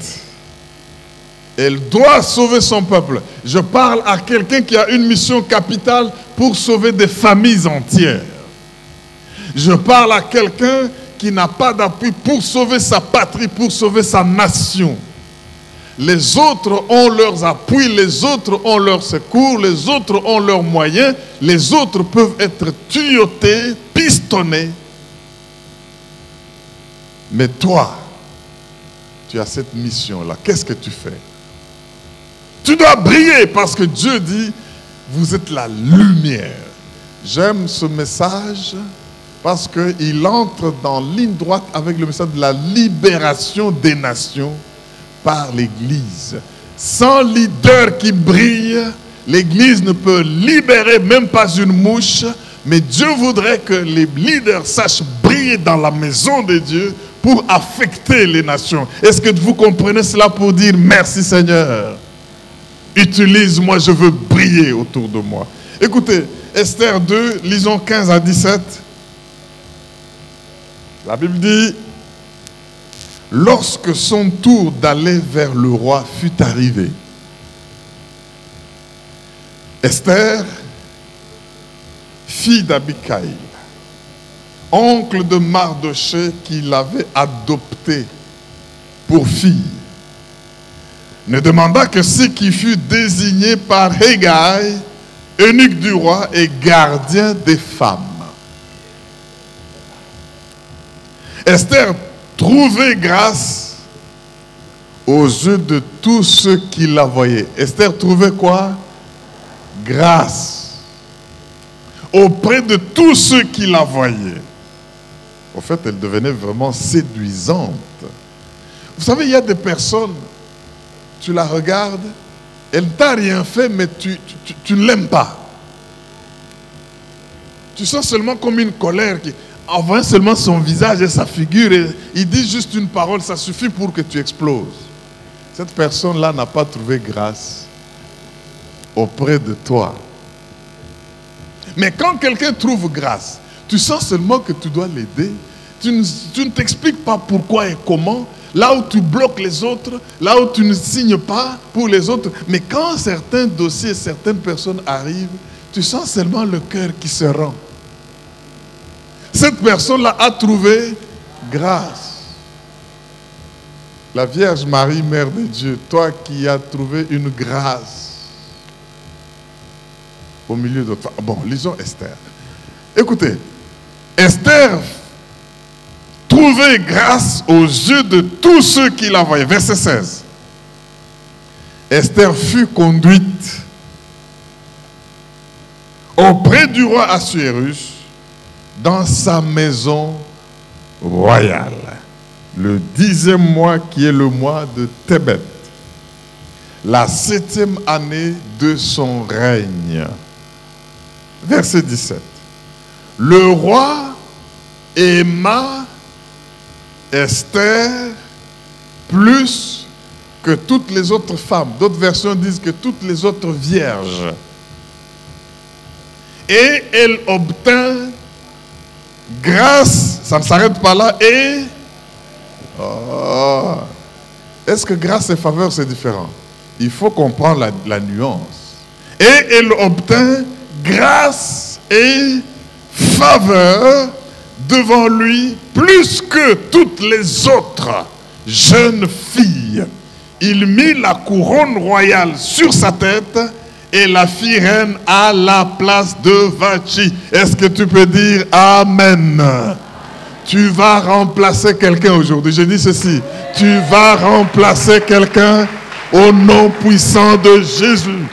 Elle doit sauver son peuple. Je parle à quelqu'un qui a une mission capitale pour sauver des familles entières. Je parle à quelqu'un qui n'a pas d'appui pour sauver sa patrie, pour sauver sa nation. Les autres ont leurs appuis, les autres ont leurs secours, les autres ont leurs moyens, les autres peuvent être tuyautés, pistonnés. Mais toi, tu as cette mission-là. Qu'est-ce que tu fais? Tu dois briller parce que Dieu dit, vous êtes la lumière. J'aime ce message parce qu'il entre dans ligne droite avec le message de la libération des nations par l'Église. Sans leader qui brille, l'Église ne peut libérer même pas une mouche, mais Dieu voudrait que les leaders sachent briller dans la maison de Dieu pour affecter les nations. Est-ce que vous comprenez cela pour dire merci Seigneur? Utilise-moi, je veux briller autour de moi. Écoutez, Esther 2, lisons 15 à 17. La Bible dit, lorsque son tour d'aller vers le roi fut arrivé, Esther, fille d'Abicaïl, oncle de Mardochée qui l'avait adopté pour fille, ne demanda que ce qui fut désigné par Hégaï, eunuque du roi et gardien des femmes. Esther trouvait grâce aux yeux de tous ceux qui la voyaient. Esther trouvait quoi? Grâce auprès de tous ceux qui la voyaient. En fait, elle devenait vraiment séduisante. Vous savez, il y a des personnes, tu la regardes, elle ne t'a rien fait, mais tu ne l'aimes pas. Tu sens seulement comme une colère qui... En voyant seulement son visage et sa figure, et il dit juste une parole, ça suffit pour que tu exploses. Cette personne-là n'a pas trouvé grâce auprès de toi. Mais quand quelqu'un trouve grâce, tu sens seulement que tu dois l'aider. Tu ne t'expliques pas pourquoi et comment. Là où tu bloques les autres, là où tu ne signes pas pour les autres. Mais quand certains dossiers, certaines personnes arrivent, tu sens seulement le cœur qui se rend. Cette personne-là a trouvé grâce. La Vierge Marie, Mère de Dieu, toi qui as trouvé une grâce au milieu de toi. Bon, lisons Esther. Écoutez, Esther trouvait grâce aux yeux de tous ceux qui la voyaient. Verset 16. Esther fut conduite auprès du roi Assuérus dans sa maison royale, le 10e mois qui est le mois de Tébet, la 7e année de son règne. Verset 17. Le roi aima Esther plus que toutes les autres femmes. D'autres versions disent que toutes les autres vierges. Et elle obtint grâce, ça ne s'arrête pas là, et Est-ce que grâce et faveur, c'est différent? Il faut comprendre la nuance. Et elle obtint grâce et faveur devant lui plus que toutes les autres jeunes filles. Il mit la couronne royale sur sa tête et la fit reine à la place de Vachi. Est-ce que tu peux dire Amen? Tu vas remplacer quelqu'un aujourd'hui. Je dis ceci. Tu vas remplacer quelqu'un au nom puissant de Jésus.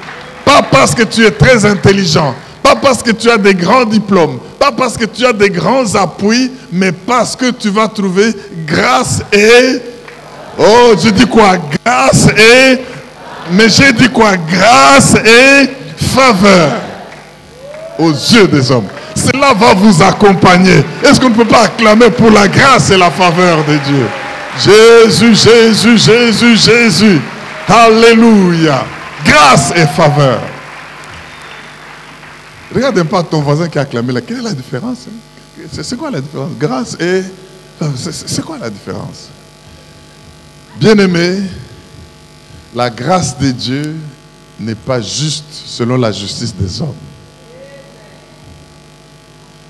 Pas parce que tu es très intelligent. Pas parce que tu as des grands diplômes. Pas parce que tu as des grands appuis. Mais parce que tu vas trouver grâce et... Oh, je dis quoi? Grâce et... Mais j'ai dit quoi? Grâce et faveur aux yeux des hommes. Cela va vous accompagner. Est-ce qu'on ne peut pas acclamer pour la grâce et la faveur de Dieu? Jésus, Jésus, Jésus, Jésus. Alléluia. Grâce et faveur. Regarde un peu ton voisin qui a acclamé là. Quelle est la différence? C'est quoi la différence? Grâce et... C'est quoi la différence? Bien-aimé, la grâce de Dieu n'est pas juste selon la justice des hommes.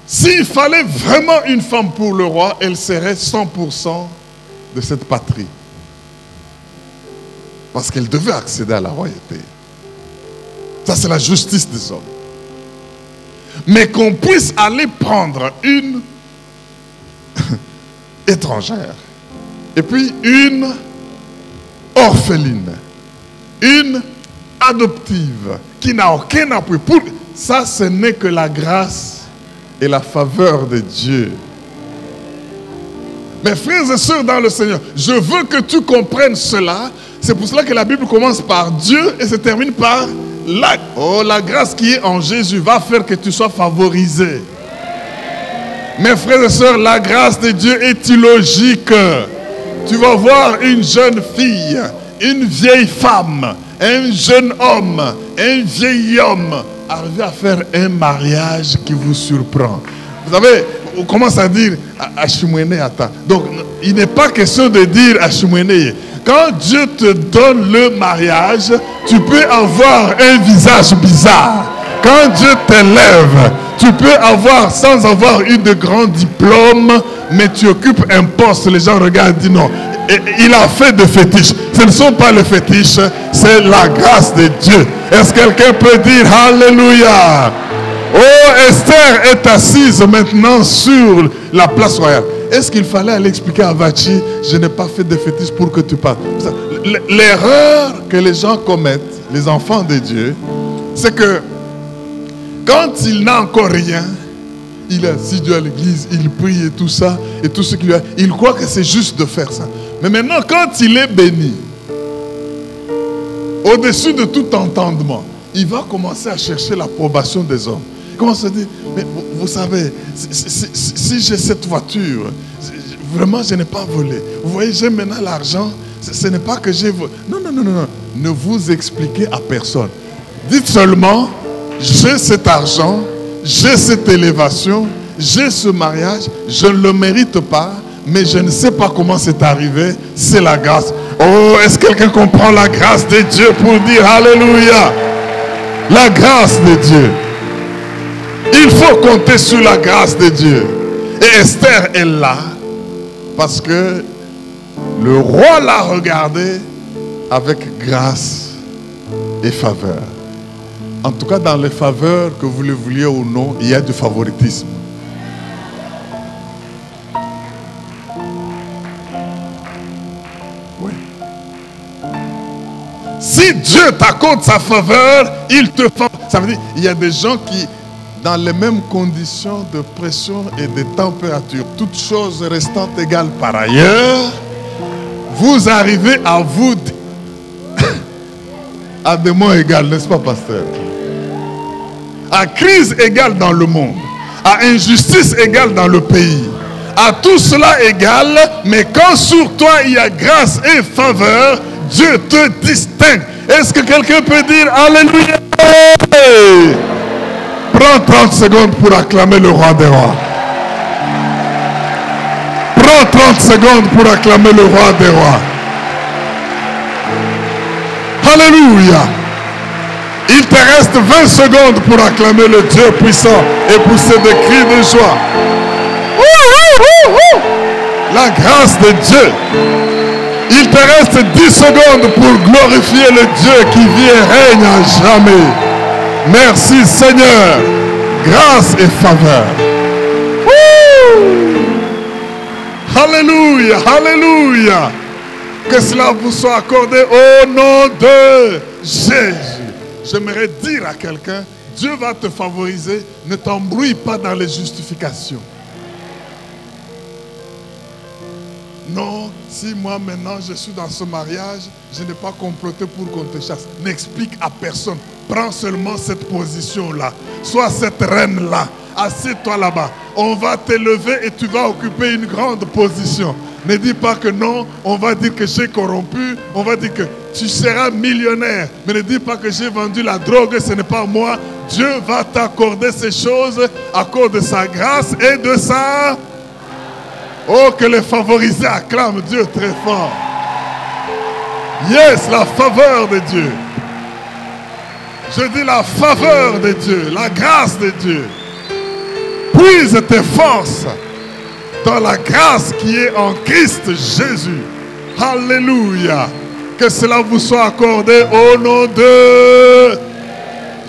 S'il fallait vraiment une femme pour le roi, elle serait 100% de cette patrie. Parce qu'elle devait accéder à la royauté. Ça, c'est la justice des hommes. Mais qu'on puisse aller prendre une étrangère et puis une orpheline, une adoptive qui n'a aucun appui. Ça, ce n'est que la grâce et la faveur de Dieu. Mes frères et sœurs dans le Seigneur, je veux que tu comprennes cela. C'est pour cela que la Bible commence par Dieu et se termine par la grâce qui est en Jésus va faire que tu sois favorisé. Mes frères et sœurs, la grâce de Dieu est illogique. Tu vas voir une jeune fille, une vieille femme, un jeune homme, un vieil homme arriver à faire un mariage qui vous surprend. Vous savez, on commence à dire Ashimwene Ata. Donc, il n'est pas question de dire Ashimwene. Quand Dieu te donne le mariage, tu peux avoir un visage bizarre. Quand Dieu t'élève, tu peux avoir, sans avoir eu de grands diplômes, mais tu occupes un poste, les gens regardent et disent non. Il a fait des fétiches. Ce ne sont pas les fétiches, c'est la grâce de Dieu. Est-ce que quelqu'un peut dire Alléluia? Oh, Esther est assise maintenant sur la place royale. Est-ce qu'il fallait aller expliquer à Vachi, je n'ai pas fait de fétiches pour que tu parles? L'erreur que les gens commettent, les enfants de Dieu, c'est que quand il n'a encore rien, il est assidu à l'église, il prie et tout ça, et tout ce qu'il a, il croit que c'est juste de faire ça. Mais maintenant, quand il est béni, au-dessus de tout entendement, il va commencer à chercher l'approbation des hommes. Il commence à dire, mais vous savez, si j'ai cette voiture, vraiment je n'ai pas volé. Vous voyez, j'ai maintenant l'argent, ce n'est pas que j'ai volé. Non, non, non, non, non. Ne vous expliquez à personne. Dites seulement, j'ai cet argent, j'ai cette élévation, j'ai ce mariage, je ne le mérite pas, mais je ne sais pas comment c'est arrivé, c'est la grâce. Oh, est-ce que quelqu'un comprend la grâce de Dieu pour dire Alléluia? La grâce de Dieu. Il faut compter sur la grâce de Dieu. Et Esther est là parce que le roi l'a regardé avec grâce et faveur. En tout cas, dans les faveurs, que vous le vouliez ou non, il y a du favoritisme. Oui. Si Dieu t'accorde sa faveur, il te favorise. Ça veut dire qu'il y a des gens qui, dans les mêmes conditions de pression et de température, toutes choses restant égales par ailleurs, vous arrivez à vous à des mots égaux, n'est-ce pas, pasteur? À crise égale dans le monde, à injustice égale dans le pays, à tout cela égal, mais quand sur toi il y a grâce et faveur, Dieu te distingue. Est-ce que quelqu'un peut dire Alléluia? Prends 30 secondes pour acclamer le roi des rois. Prends 30 secondes pour acclamer le roi des rois. Alléluia. Il te reste 20 secondes pour acclamer le Dieu puissant et pousser des cris de joie. La grâce de Dieu. Il te reste 10 secondes pour glorifier le Dieu qui vit et règne à jamais. Merci Seigneur. Grâce et faveur. Alléluia, alléluia. Que cela vous soit accordé au nom de Jésus. J'aimerais dire à quelqu'un, Dieu va te favoriser. Ne t'embrouille pas dans les justifications. Non, si moi maintenant je suis dans ce mariage, je n'ai pas comploté pour qu'on te chasse. N'explique à personne. Prends seulement cette position-là. Sois cette reine-là. Assieds-toi là-bas. On va t'élever et tu vas occuper une grande position. Ne dis pas que non, on va dire que j'ai corrompu. On va dire que tu seras millionnaire. Mais ne dis pas que j'ai vendu la drogue, ce n'est pas moi. Dieu va t'accorder ces choses à cause de sa grâce et de sa... Oh, que les favorisés acclament Dieu très fort. Yes, la faveur de Dieu. Je dis la faveur de Dieu, la grâce de Dieu. Puise tes forces dans la grâce qui est en Christ Jésus. Alléluia. Que cela vous soit accordé au nom de...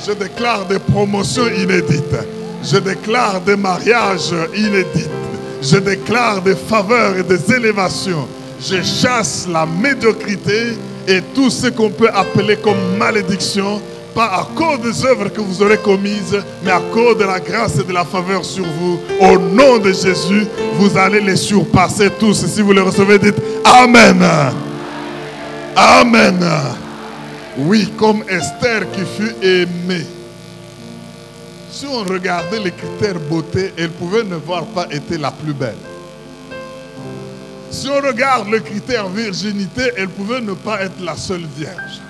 Je déclare des promotions inédites. Je déclare des mariages inédits. Je déclare des faveurs et des élévations. Je chasse la médiocrité et tout ce qu'on peut appeler comme malédiction, pas à cause des œuvres que vous aurez commises, mais à cause de la grâce et de la faveur sur vous. Au nom de Jésus, vous allez les surpasser tous. Si vous les recevez, dites Amen. Amen. Oui, comme Esther qui fut aimée. Si on regardait les critères beauté, elle pouvait ne voir pas été la plus belle. Si on regarde le critère virginité, elle pouvait ne pas être la seule vierge.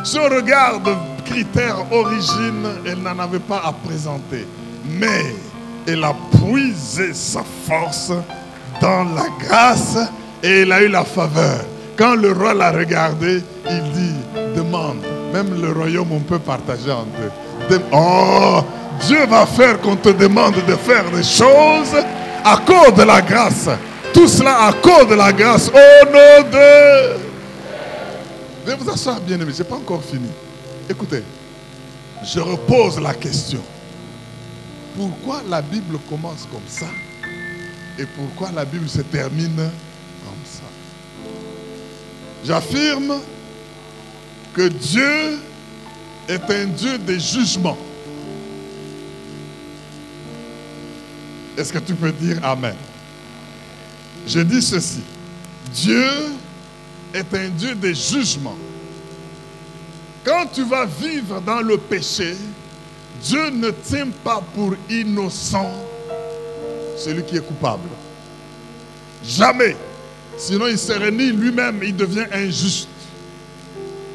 Si on regarde le critère origine, elle n'en avait pas à présenter. Mais elle a puisé sa force dans la grâce et elle a eu la faveur. Quand le roi l'a regardé, il dit, demande. Même le royaume, on peut partager en deux. Oh, Dieu va faire qu'on te demande de faire des choses à cause de la grâce. Tout cela à cause de la grâce. Au nom de... Veuillez vous asseoir, bien-aimé. Je n'ai pas encore fini. Écoutez, je repose la question. Pourquoi la Bible commence comme ça? Et pourquoi la Bible se termine comme ça? J'affirme que Dieu est un Dieu de jugement. Est-ce que tu peux dire Amen? Je dis ceci. Dieu est un Dieu de jugement. Quand tu vas vivre dans le péché, Dieu ne tient pas pour innocent celui qui est coupable. Jamais. Sinon il serait ni lui-même, il devient injuste.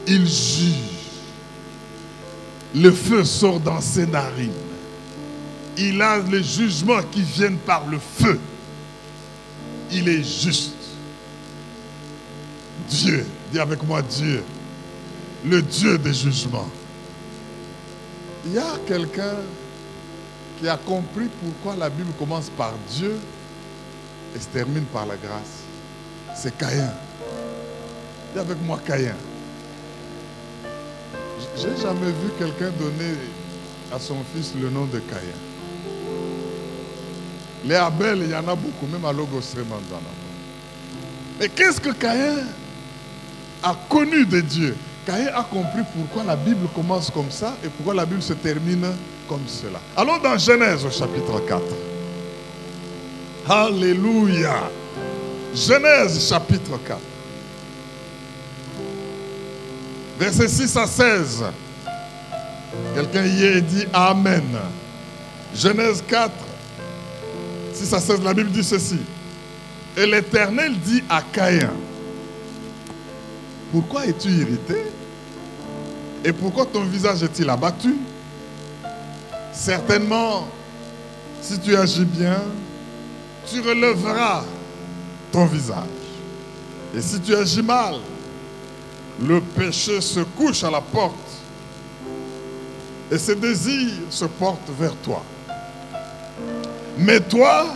Il juge. Le feu sort dans ses narines. Il a les jugements qui viennent par le feu. Il est juste. Dieu, dis avec moi Dieu, le Dieu des jugements. Il y a quelqu'un qui a compris pourquoi la Bible commence par Dieu et se termine par la grâce. C'est Caïn. Dis avec moi Caïn. J'ai jamais vu quelqu'un donner à son fils le nom de Caïn. Les Abel, il y en a beaucoup, même à Logos Remandana. Mais qu'est-ce que Caïn a connu de Dieu? Caïn a compris pourquoi la Bible commence comme ça et pourquoi la Bible se termine comme cela. Allons dans Genèse au chapitre 4. Alléluia. Genèse chapitre 4. Versets 6 à 16. Quelqu'un y est et dit Amen. Genèse 4. 6 à 16, la Bible dit ceci. Et l'Éternel dit à Caïn, pourquoi es-tu irrité? Et pourquoi ton visage est-il abattu? Certainement, si tu agis bien, tu relèveras ton visage. Et si tu agis mal, Le péché se couche à la porte et ses désirs se portent vers toi. Mais toi,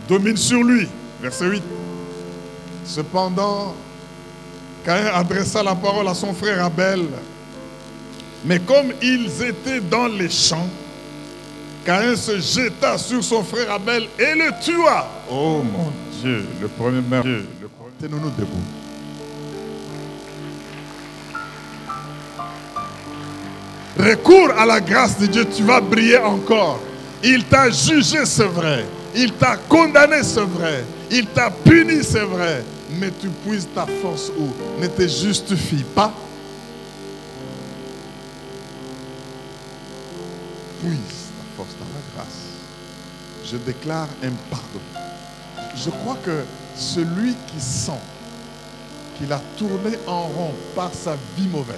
domine sur lui. Verset 8. Cependant, Caïn adressa la parole à son frère Abel. Mais comme ils étaient dans les champs, Caïn se jeta sur son frère Abel et le tua. Oh mon Dieu, le premier meurtre. Tenons-nous debout. Recours à la grâce de Dieu, tu vas briller encore. Il t'a jugé, c'est vrai. Il t'a condamné, c'est vrai. Il t'a puni, c'est vrai. Mais tu puises ta force où? Ne te justifie pas. Puise ta force dans la grâce. Je déclare un pardon. Je crois que celui qui sent qu'il a tourné en rond par sa vie mauvaise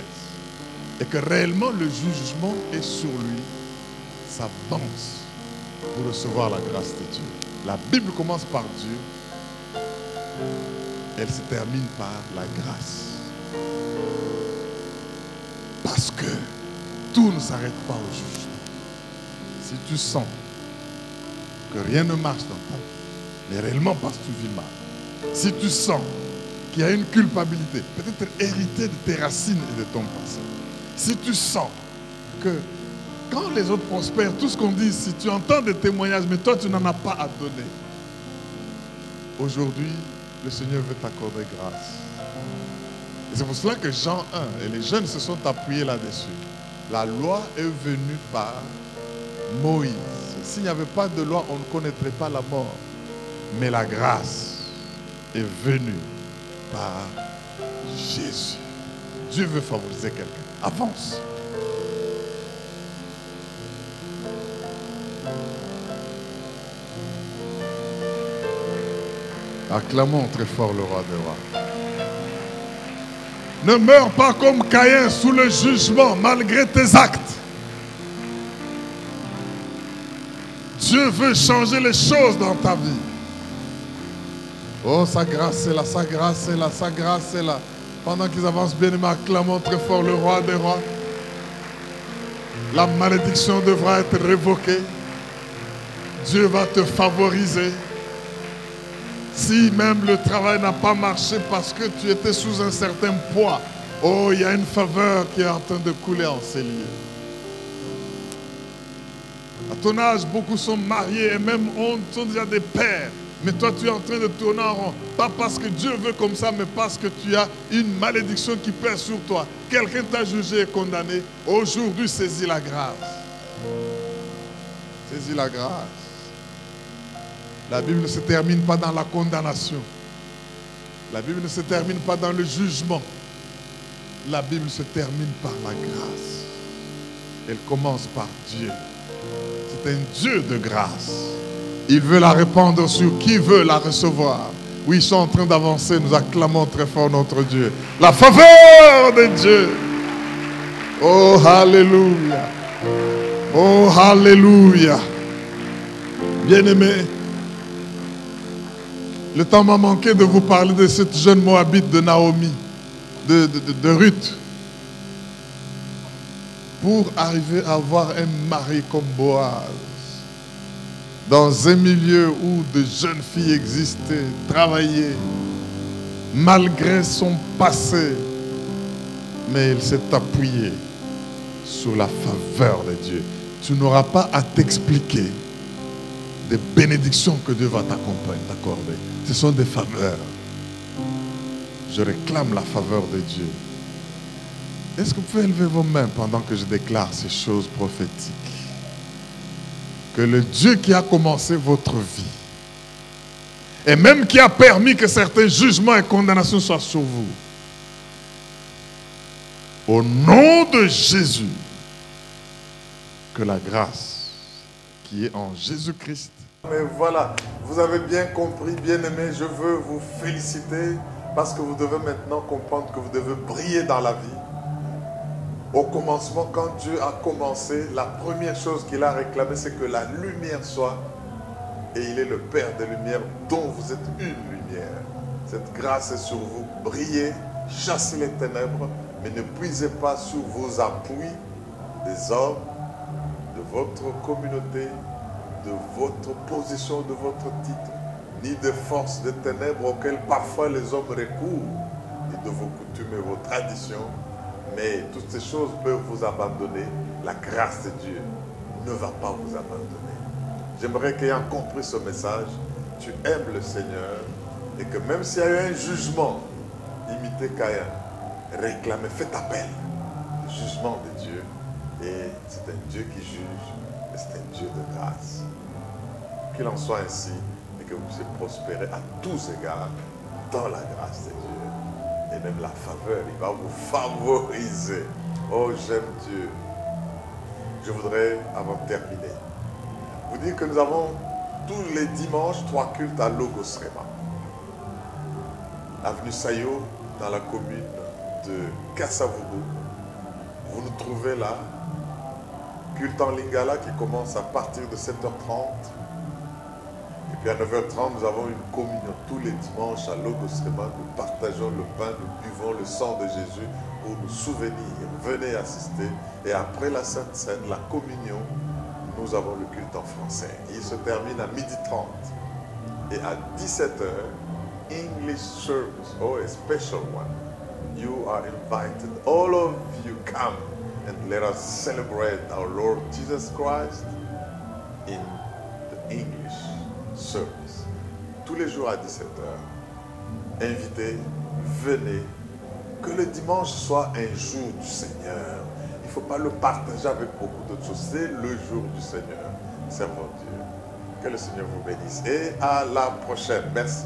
et que réellement le jugement est sur lui, s'avance pour recevoir la grâce de Dieu. La Bible commence par Dieu, elle se termine par la grâce. Parce que tout ne s'arrête pas au jugement. Si tu sens que rien ne marche dans ta vie, mais réellement parce que tu vis mal, si tu sens qu'il y a une culpabilité, peut-être héritée de tes racines et de ton passé, si tu sens que quand les autres prospèrent, tout ce qu'on dit, si tu entends des témoignages, mais toi tu n'en as pas à donner, aujourd'hui, le Seigneur veut t'accorder grâce. Et c'est pour cela que Jean 1 et les jeunes se sont appuyés là-dessus. La loi est venue par Moïse. S'il n'y avait pas de loi, on ne connaîtrait pas la mort. Mais la grâce est venue par Jésus. Dieu veut favoriser quelqu'un. Avance. Acclamons très fort le roi des rois. Ne meurs pas comme Caïn sous le jugement malgré tes actes. Dieu veut changer les choses dans ta vie. Oh, sa grâce est là, sa grâce est là, sa grâce est là. Pendant qu'ils avancent, bien aimés, acclamons très fort le roi des rois. La malédiction devra être révoquée. Dieu va te favoriser. Si même le travail n'a pas marché parce que tu étais sous un certain poids, oh, il y a une faveur qui est en train de couler en ces lieux. À ton âge, beaucoup sont mariés et même sont déjà des pères. Mais toi, tu es en train de tourner en rond. Pas parce que Dieu veut comme ça, mais parce que tu as une malédiction qui pèse sur toi. Quelqu'un t'a jugé et condamné. Aujourd'hui, saisis la grâce. Saisis la grâce. La Bible ne se termine pas dans la condamnation. La Bible ne se termine pas dans le jugement. La Bible se termine par la grâce. Elle commence par Dieu. C'est un Dieu de grâce. Il veut la répandre sur qui veut la recevoir. Oui, ils sont en train d'avancer. Nous acclamons très fort notre Dieu. La faveur de Dieu. Oh, alléluia. Oh, alléluia. Bien-aimés, le temps m'a manqué de vous parler de cette jeune Moabite de Naomi, de Ruth. Pour arriver à avoir un mari comme Boaz, dans un milieu où de jeunes filles existaient, travaillaient, malgré son passé, mais il s'est appuyé sur la faveur de Dieu. Tu n'auras pas à t'expliquer des bénédictions que Dieu va t'accorder. Ce sont des faveurs. Je réclame la faveur de Dieu. Est-ce que vous pouvez élever vos mains pendant que je déclare ces choses prophétiques? Que le Dieu qui a commencé votre vie, et même qui a permis que certains jugements et condamnations soient sur vous, au nom de Jésus, que la grâce qui est en Jésus-Christ. Mais voilà, vous avez bien compris, bien-aimés, je veux vous féliciter parce que vous devez maintenant comprendre que vous devez briller dans la vie. Au commencement, quand Dieu a commencé, la première chose qu'il a réclamé, c'est que la lumière soit. Et il est le Père des lumières dont vous êtes une lumière. Cette grâce est sur vous. Brillez chassez les ténèbres, mais ne puisez pas sur vos appuis des hommes, de votre communauté, de votre position, de votre titre, ni des forces des ténèbres auxquelles parfois les hommes recourent, ni de vos coutumes et vos traditions, mais toutes ces choses peuvent vous abandonner. La grâce de Dieu ne va pas vous abandonner. J'aimerais qu'ayant compris ce message, tu aimes le Seigneur et que même s'il y a eu un jugement, imitez Caïn, réclamez, faites appel au jugement de Dieu. Et c'est un Dieu qui juge, et c'est un Dieu de grâce. Qu'il en soit ainsi et que vous puissiez prospérer à tous égards dans la grâce de Dieu. Et même la faveur, il va vous favoriser. Oh, j'aime Dieu. Je voudrais, avant de terminer, vous dire que nous avons tous les dimanches 3 cultes à Logos Rema. Avenue Sayo, dans la commune de Kasavubu. Vous nous trouvez là. Culte en Lingala qui commence à partir de 7h30. Et puis à 9h30, nous avons une communion tous les dimanches à Logos Rema. Nous partageons le pain, nous buvons le sang de Jésus pour nous souvenir. Venez assister. Et après la Sainte Seine, la communion, nous avons le culte en français. Il se termine à 12h30. Et à 17h, English service. Oh, a special one. You are invited. All of you come and let us celebrate our Lord Jesus Christ in the English service. Tous les jours à 17h. Invitez, venez. Que le dimanche soit un jour du Seigneur. Il ne faut pas le partager avec beaucoup d'autres choses. C'est le jour du Seigneur. Servons Dieu. Que le Seigneur vous bénisse. Et à la prochaine. Merci.